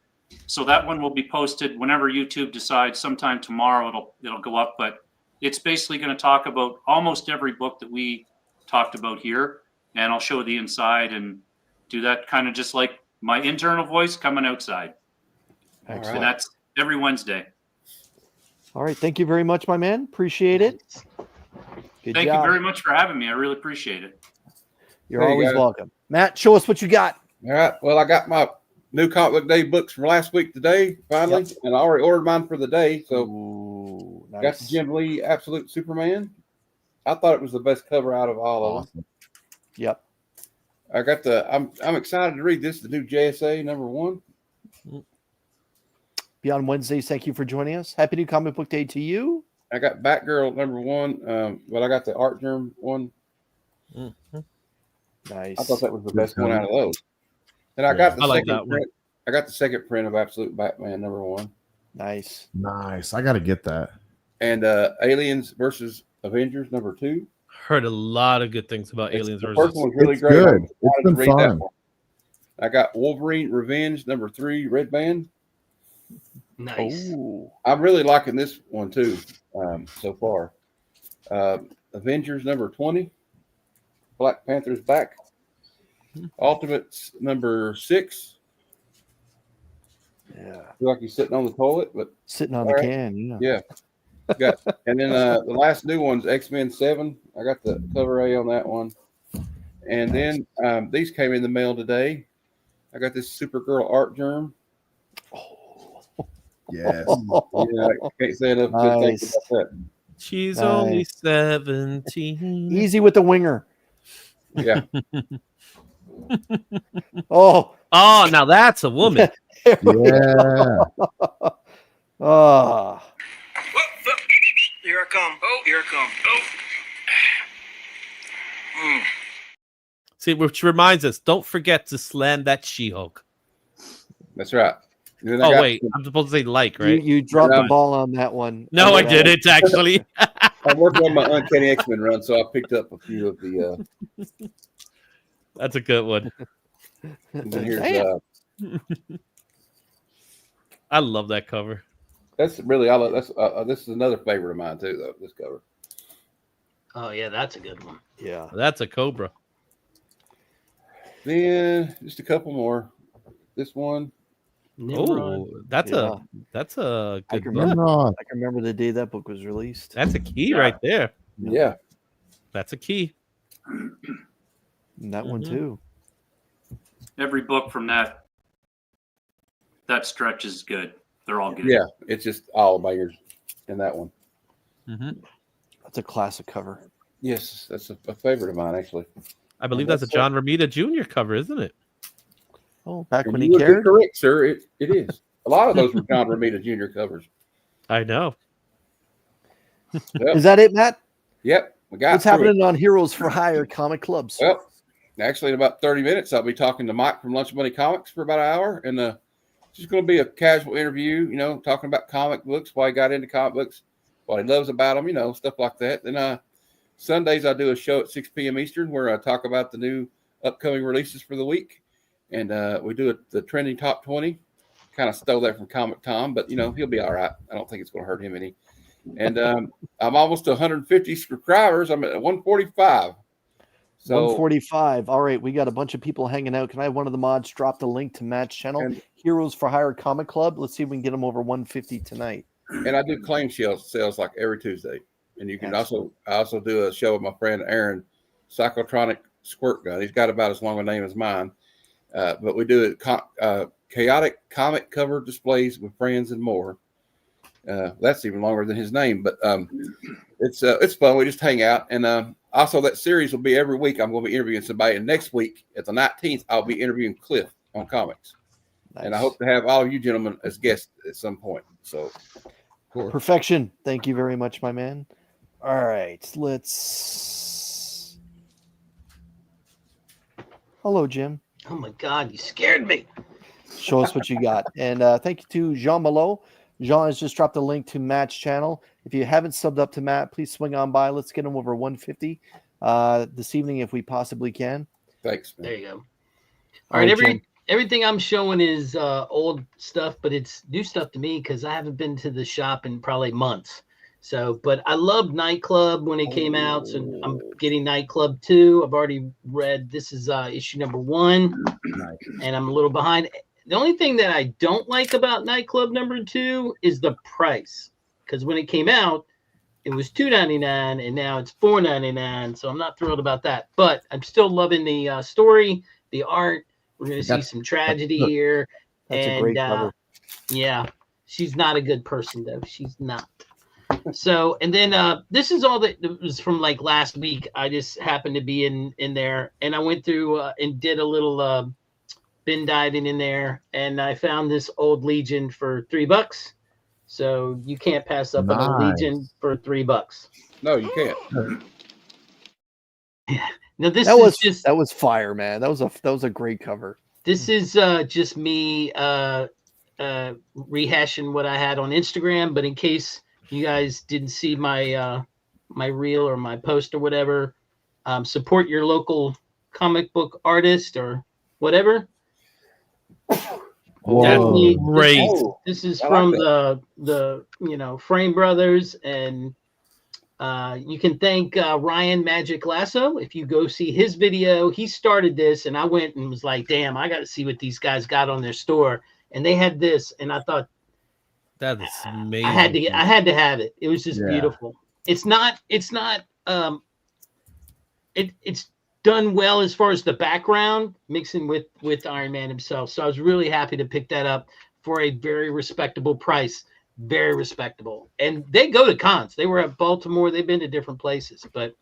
So that one will be posted whenever YouTube decides. Sometime tomorrow it'll go up. But it's basically going to talk about almost every book that we talked about here. And I'll show the inside and do that kind of just like my internal voice coming outside.
Excellent.
And that's every Wednesday.
All right. Thank you very much, my man. Appreciate it. Good
Thank
job.
you very much for having me. I really appreciate it.
You're
There you
always
go.
welcome. Matt, show us what you got.
All right. Well, I got my new Comic Book Day books from last week today, finally, and I already ordered mine for the day. So
Ooh, nice.
got the Jim Lee Absolute Superman. I thought it was the best cover out of all of them.
Yep.
I got I'm excited to read this, the new JSA #1.
Beyond Wednesdays, thank you for joining us. Happy New Comic Book Day to you.
I got Batgirl #1, but I got the Art Germ one.
Nice.
I thought that was the best one out of those. And I got the
I like
second
that one.
print. I got the second print of Absolute Batman #1.
Nice.
Nice. I got to get that.
And Aliens versus Avengers #2.
Heard a lot of good things about Aliens
The
versus.
first one was really
It's
great.
good.
I
It's
wanted
been
to read that
fun.
one. I got Wolverine Revenge #3 Red Band.
Nice.
Oh,
I'm really liking this one too so far. Avengers #20. Black Panther's back. Ultimates #6.
yeah.
Feel like he's sitting on the toilet, but
Sitting on
All
the
right.
can. Yeah.
yeah. Got and then the last new one's X-Men 7. I got the cover A on that one. And then these came in the mail today. I got this Supergirl Art Germ.
Yes.
Yeah, I can't say enough good things
Nice.
about that.
She's
Nice.
only 17.
Easy with the winger.
Yeah.
Oh,
Oh, now that's a woman.
Yeah.
Ah.
Here I come. Oh, here I come. Oh.
See, which reminds us, don't forget to slam that She-Hulk.
That's right. And then I
Oh,
got
wait. I'm supposed to say like, right?
You dropped the ball on that one.
No, I didn't, actually.
I'm working on my Uncanny X-Men run, so I picked up a few of the.
That's a good one.
And then here's
I love that cover.
that's really I love. That's this is another favorite of mine too, though. This cover.
Oh yeah, that's a good one.
Yeah.
That's a Cobra.
Then just a couple more. This one.
Oh, that's a good book.
Nimrod.
I can remember the day that book was released.
That's a key right there.
Yeah.
That's a key.
And that one
Mhm.
too.
Every book from that stretch is good. They're all good.
Yeah. It's just all bangers in that one.
That's a classic cover.
Yes, that's a favorite of mine actually.
I believe that's a John Romita Jr. cover, isn't it?
Oh, back
And
when
you
he
would be
cared.
correct, sir. It is. A lot of those were John Romita Jr. covers.
I know.
Yep.
Is that it, Matt?
Yep. We got
What's
through it.
happening on Heroes for Hire comic clubs?
Well, actually, in about 30 minutes, I'll be talking to Mike from Lunch Money Comics for about an hour. And it's just going to be a casual interview, talking about comic books, why he got into comic books, what he loves about them, stuff like that. Then Sundays, I do a show at 6 p.m. Eastern where I talk about the new upcoming releases for the week. And we do the trending top 20. Kind of stole that from Comic Tom, but, he'll be all right. I don't think it's going to hurt him any. And I'm almost to 150 subscribers. I'm at 145. So
145. All right, we got a bunch of people hanging out. Can I have one of the mods drop the link to Matt's channel, Heroes for Hire Comic Club? Let's see if we can get them over 150 tonight.
And I do claim sales like every Tuesday. And you can I also do a show with my friend Aaron, Cyclotronic Squirt Gun. He's got about as long a name as mine. But we do chaotic comic cover displays with friends and more. That's even longer than his name, but it's fun. We just hang out, and also that series will be every week. I'm going to be interviewing somebody, and next week at the 19th, I'll be interviewing Cliff on comics, and I hope to have all of you gentlemen as guests at some point. So, cool.
Perfection. Thank you very much, my man. All right, let's. Hello, Jim.
Oh my God, you scared me.
Show us what you got. And thank you to Jean Malot. Jean has just dropped a link to Matt's channel. If you haven't subbed up to Matt, please swing on by. Let's get him over 150 this evening if we possibly can.
Thanks, man.
There you go. All right, everything I'm showing is old stuff, but it's new stuff to me because I haven't been to the shop in probably months. So, but I loved Nightclub when it came out, so I'm getting Nightclub 2. I've already read, this is issue number 1, and I'm a little behind. The only thing that I don't like about Nightclub number 2 is the price, because when it came out, it was $2.99, and now it's $4.99, so I'm not thrilled about that. But I'm still loving the story, the art. We're going to see some tragedy here.
That's a great cover.
Yeah, she's not a good person, though. She's not. So, and then this is all that was from like last week. I just happened to be in there, and I went through and did a little bin diving in there, and I found this old Legion for $3. So you can't pass up on a Legion for $3.
No, you can't.
Yeah. Now
that was fire, man. That was a great cover.
This is just me rehashing what I had on Instagram, but in case you guys didn't see my my reel or my post or whatever, support your local comic book artist or whatever.
Whoa. Great.
This is from the Frame Brothers, and you can thank Ryan Magic Lasso. If you go see his video, he started this, and I went and was like, damn, I got to see what these guys got on their store. And they had this, and I thought,
that is amazing.
I had to have it. It was just beautiful. It's done well as far as the background mixing with Iron Man himself. So I was really happy to pick that up for a very respectable price. Very respectable. And they go to cons. They were at Baltimore. They've been to different places. But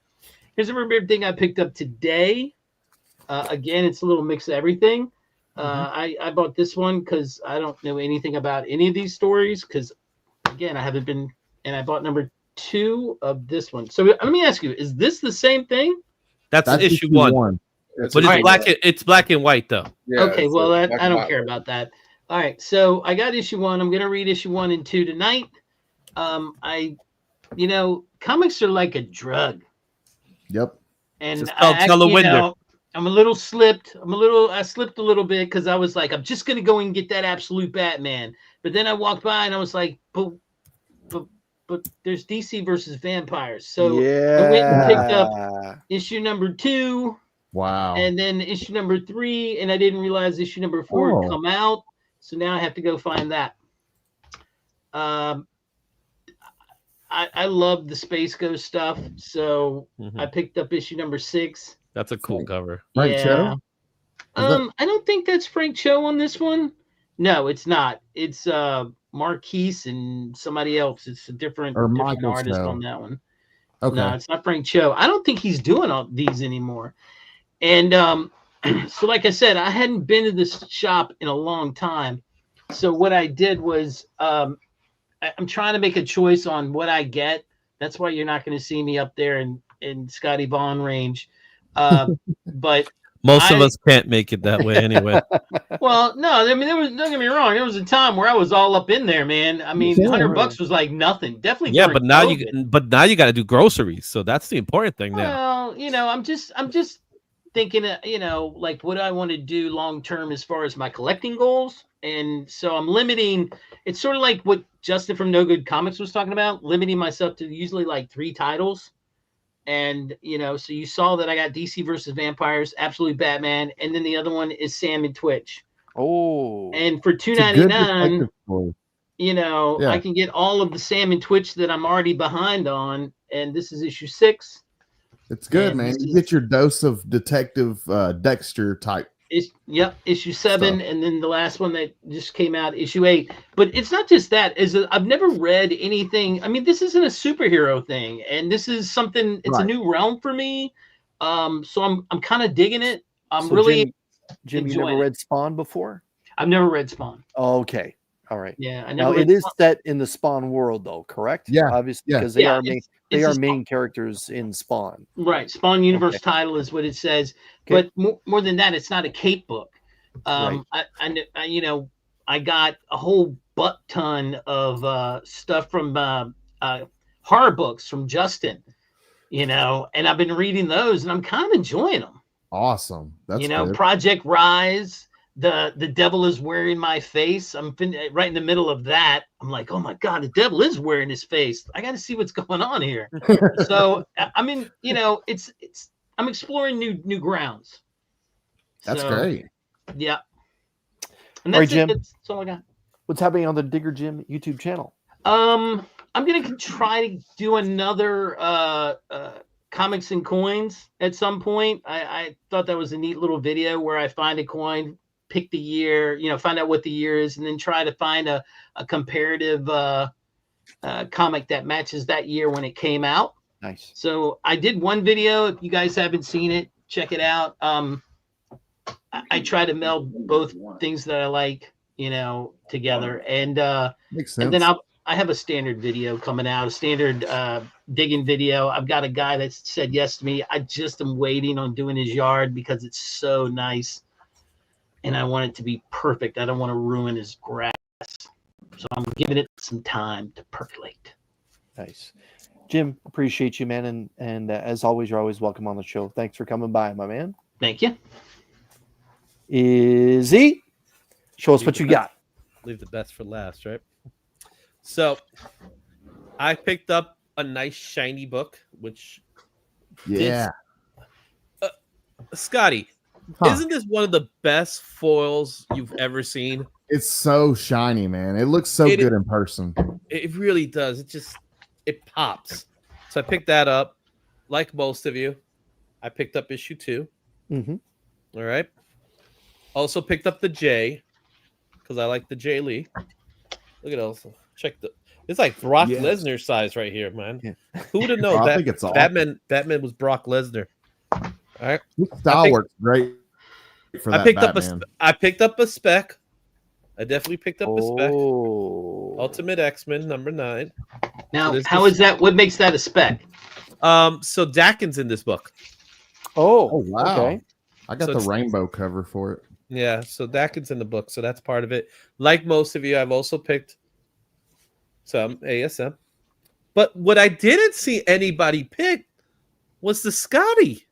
here's a weird thing I picked up today. Again, it's a little mix of everything. I bought this one because I don't know anything about any of these stories. Because again, I haven't been, and I bought number 2 of this one. So let me ask you: is this the same thing?
That's issue 1. But it's black and white though.
Yeah,
okay, well I don't
white.
care about that. All right, so I got issue 1. I'm gonna read issue 1 and 2 tonight. Comics are like a drug.
Yep.
And I'm a little slipped. I slipped a little bit because I was like, I'm just gonna go and get that absolute Batman. But then I walked by and I was like, but there's DC versus vampires. So I went and picked up issue number 2.
Wow.
And then issue number 3, and I didn't realize issue number 4 had come out. So now I have to go find that. I love the Space Ghost stuff, so I picked up issue number 6.
That's a cool cover.
Frank Cho?
I don't think that's Frank Cho on this one. No, it's not. It's Marquise and somebody else. It's a different artist on that one.
Okay.
No, it's not Frank Cho. I don't think he's doing all these anymore. And so, like I said, I hadn't been to this shop in a long time. So what I did was I'm trying to make a choice on what I get. That's why you're not going to see me up there in Scotty Vaughn range. But
most of us can't make it that way anyway.
Well, no, I mean, don't get me wrong. There was a time where I was all up in there, man. I mean, $100 was like nothing. Definitely.
Yeah, but now you got to do groceries. So that's the important thing now.
Well, I'm just thinking, like what I want to do long term as far as my collecting goals. And so I'm limiting. It's sort of like what Justin from No Good Comics was talking about, limiting myself to usually like 3 titles. And, so you saw that I got DC versus Vampires, Absolute Batman, and then the other one is Sam and Twitch.
Oh.
And for $2.99, I can get all of the Sam and Twitch that I'm already behind on. And this is issue 6.
It's good, man. You get your dose of Detective Dexter type.
Issue 7, and then the last one that just came out, issue 8. But it's not just that. I've never read anything. I mean, this isn't a superhero thing, and this is something. It's a new realm for me. So I'm kind of digging it.
Jim, you never read Spawn before?
I've never read Spawn.
Oh, okay, all right.
Yeah, I
know. It is set in the Spawn world, though, correct?
Yeah,
obviously, because they are main characters in Spawn.
Right, Spawn Universe title is what it says. Okay. But more than that, it's not a Kate book. I got a whole butt ton of stuff from horror books from Justin, and I've been reading those, and I'm kind of enjoying them.
Awesome. That's good.
Project Rise. The devil is wearing my face. I'm right in the middle of that. I'm like, oh my God, the devil is wearing his face. I got to see what's going on here. So I mean, I'm exploring new grounds.
That's great.
Yeah. And that's
all right, Jim.
That's all I got.
What's happening on the Digger Jim YouTube channel?
I'm gonna try to do another comics and coins at some point. I thought that was a neat little video where I find a coin, pick the year, find out what the year is, and then try to find a comparative comic that matches that year when it came out.
Nice.
So I did one video. If you guys haven't seen it, check it out. I try to meld both things that I like, together. And
makes sense.
And then I have a standard video coming out, a standard digging video. I've got a guy that said yes to me. I just am waiting on doing his yard because it's so nice. And I want it to be perfect. I don't want to ruin his grass. So I'm giving it some time to percolate.
Nice. Jim, appreciate you, man. And as always, you're always welcome on the show. Thanks for coming by, my man.
Thank you.
Izzy, show us what you got.
Leave the best for last, right? So I picked up a nice shiny book, which Scotty, isn't this one of the best foils you've ever seen?
It's so shiny, man. It looks so good in person.
It really does. It pops. So I picked that up. Like most of you, I picked up issue 2.
Mm-hmm.
All right. Also picked up the J because I like the J Lee. Look at also. Check it's like Brock Lesnar size right here, man. Yeah. Who would have known that? I think it's Batman was Brock Lesnar. All right.
His style works great. For
I
that
picked
Batman.
I picked up a spec. I definitely picked up a spec.
Oh,
Ultimate X-Men #9.
Now,
there's
how
this-
is that? What makes that a spec?
So Dakin's in this book.
Oh wow!
Okay.
I got
So
the
it's-
rainbow cover for it.
Yeah, so Dakin's in the book, so that's part of it. Like most of you, I've also picked some ASM. But what I didn't see anybody pick was the Scotty.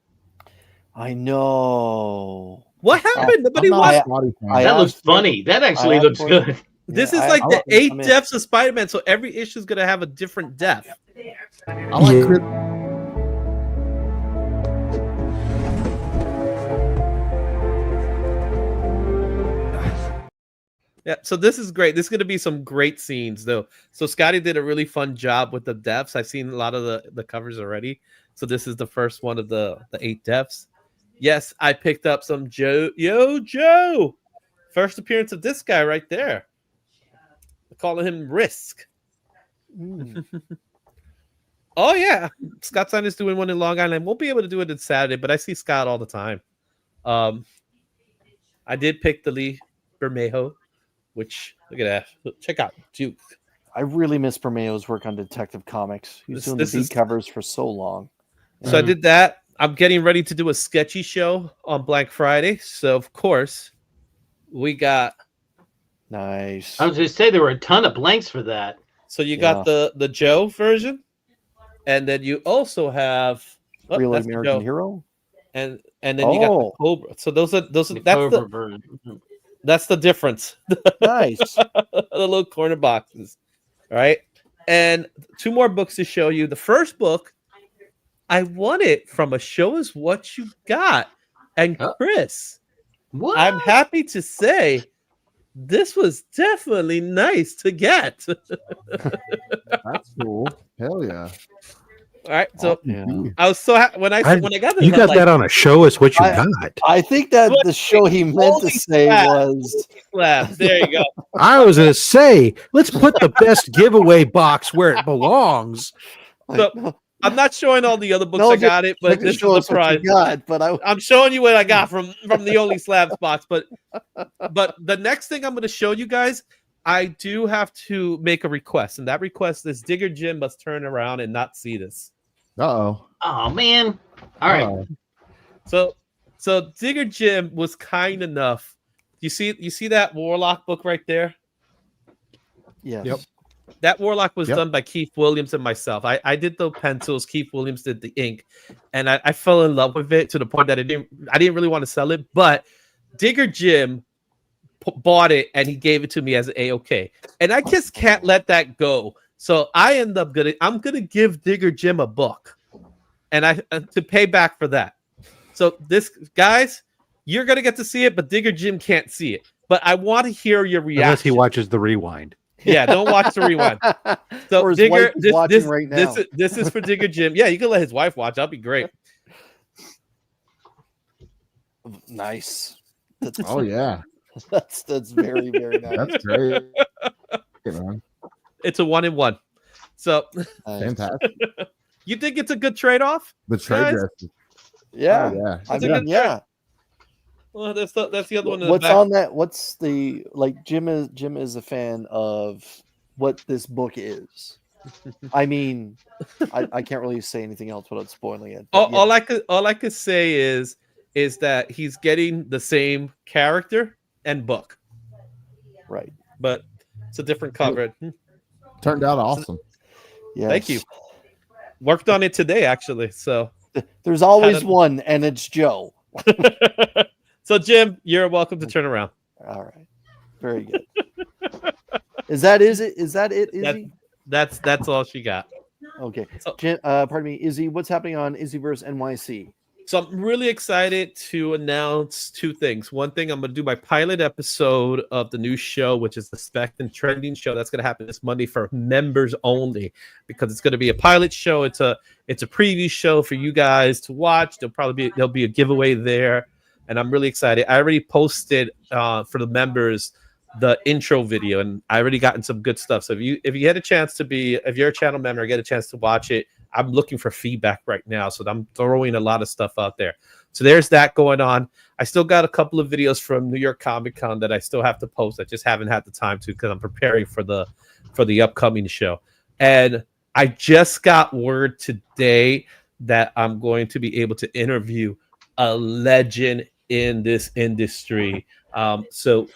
I know.
What happened? Nobody
I'm not
watched.
a Scotty fan.
I
That looks
asked for it.
funny. That actually
asked
looks
for it.
good.
This
Yeah,
is
I-
like
I
the
want them to
8
come in.
deaths of Spider-Man, so every issue is going to have a different death.
I like Chris.
Yeah, so this is great. This is going to be some great scenes, though. So Scotty did a really fun job with the deaths. I've seen a lot of the covers already. So this is the first one of the 8 deaths. Yes, I picked up some Joe. Yo, Joe! First appearance of this guy right there. We're calling him Risk.
Mm.
Oh, yeah. Scott Stein is doing one in Long Island. Won't be able to do it on Saturday, but I see Scott all the time. I did pick the Lee Bermejo, which, look at that. Check out Duke.
I really miss Bermejo's work on Detective Comics. He was doing the beat covers for so long.
So I did that. I'm getting ready to do a sketchy show on Black Friday. So, of course, we got...
Nice.
I was going to say there were a ton of blanks for that.
So you got the Joe version, and then you also have
Real
that's the
American
Joe.
Hero.
and then you got the Cobra. So those are
The
that's
Cobra
the
version.
that's the difference.
Nice.
The little corner boxes. All right. And 2 more books to show you. The first book, I won it from a Show Us What You Got. And Chris,
What?
I'm happy to say this was definitely nice to get.
That's cool. Hell yeah!
All right. So
Yeah.
I was so happy when I got this.
You
I'm
got
like,
that on a show us what you
I-
got.
I think that the show he meant to say was
slabs. There you go.
I was gonna say, let's put the best giveaway box where it belongs.
So, I'm not showing all the other books
No,
I got it, but
like,
this is
show
the
us what you
prize.
got, but
I'm showing you what I got from the Only Slabs box. But the next thing I'm going to show you guys, I do have to make a request, and that request is Digger Jim must turn around and not see this.
Uh-oh.
Oh, man. All right.
So Digger Jim was kind enough. You see that Warlock book right there?
yes.
Yep.
That Warlock was
Yep.
done by Keith Williams and myself. I did the pencils. Keith Williams did the ink, and I fell in love with it to the point that I didn't really want to sell it. But Digger Jim bought it and he gave it to me as an A-OK, and I just can't let that go. So I'm gonna give Digger Jim a book, and to pay back for that. So this, guys, you're gonna get to see it, but Digger Jim can't see it. But I want to hear your reaction.
Unless he watches the rewind.
Yeah, don't watch the rewind. So
Or his
Digger,
wife is watching right now.
This is for Digger Jim. Yeah, you can let his wife watch. That'll be great.
Nice.
Oh yeah,
That's very, very nice.
that's great. Good, man.
It's a 1-in-1. So
Nice.
Fantastic.
you think it's a good trade-off?
The trade
Guys?
dress.
Yeah.
Oh, yeah.
I
It's a
mean,
good
yeah.
Well, that's the other one. In
What's
the back.
on that? What's the like? Jim is a fan of what this book is. I mean, I can't really say anything else without spoiling it. but
All
yeah.
all I could say is that he's getting the same character and book,
Right.
but it's a different cover.
Turned out awesome.
Yes.
Thank you. Worked on it today, actually. So.
There's always
Had a-
one, and it's Joe.
So Jim, you're welcome to turn around.
All right. Very good. Is that it, Izzy?
That's all she got.
Okay.
So-
Pardon me, Izzy. What's happening on Izzyverse NYC?
So I'm really excited to announce 2 things. One thing, I'm going to do my pilot episode of the new show, which is the Spec and Trending show. That's going to happen this Monday for members only, because it's going to be a pilot show. It's a preview show for you guys to watch. There'll be a giveaway there, and I'm really excited. I already posted for the members the intro video, and I already gotten some good stuff. So if you had a chance if you're a channel member, get a chance to watch it, I'm looking for feedback right now. So I'm throwing a lot of stuff out there. So there's that going on. I still got a couple of videos from New York Comic Con that I still have to post. I just haven't had the time to because I'm preparing for the upcoming show. And I just got word today that I'm going to be able to interview a legend in this industry. So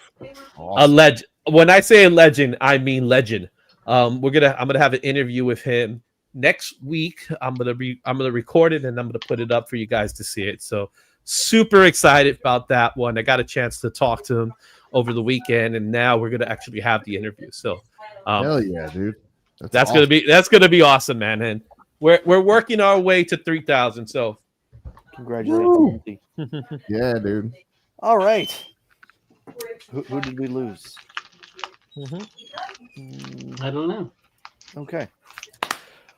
a legend. When I say a legend, I mean legend. I'm gonna have an interview with him next week. I'm gonna record it and I'm gonna put it up for you guys to see it. So super excited about that one. I got a chance to talk to him over the weekend, and now we're gonna actually have the interview. So
hell yeah, dude.
That's
awesome.
gonna be awesome, man. And we're working our way to 3,000. So
Congratulations.
Yeah, dude.
All right. Who did we lose?
I don't know.
Okay.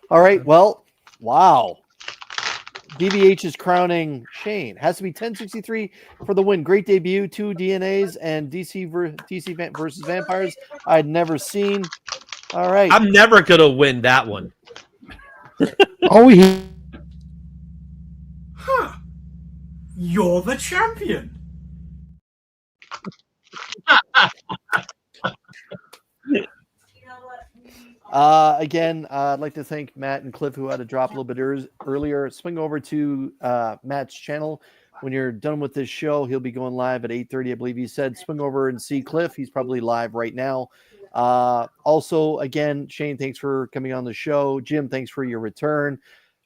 All right. Well, wow. DBH is crowning Shane. Has to be 1063 for the win. Great debut. 2 DNAs and DC versus Vampires I'd never seen. All right.
I'm never gonna win that one.
Oh,
You're the champion.
Again, I'd like to thank Matt and Cliff who had to drop a little bit earlier. Swing over to Matt's channel. When you're done with this show, he'll be going live at 8:30, I believe he said. Swing over and see Cliff. He's probably live right now. Also, again, Shane, thanks for coming on the show. Jim, thanks for your return.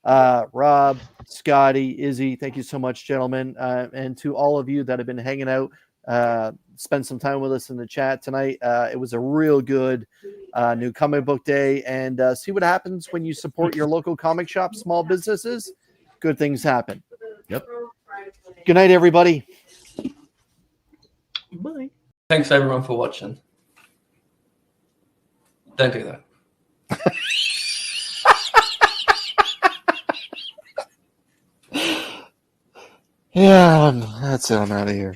Rob, Scotty, Izzy, thank you so much, gentlemen. And to all of you that have been hanging out, spend some time with us in the chat tonight. It was a real good new comic book day, and see what happens when you support your local comic shop, small businesses. Good things happen.
Yep.
Good night, everybody.
Bye.
Thanks everyone for watching. Don't do that.
Yeah, that's it. I'm out of here.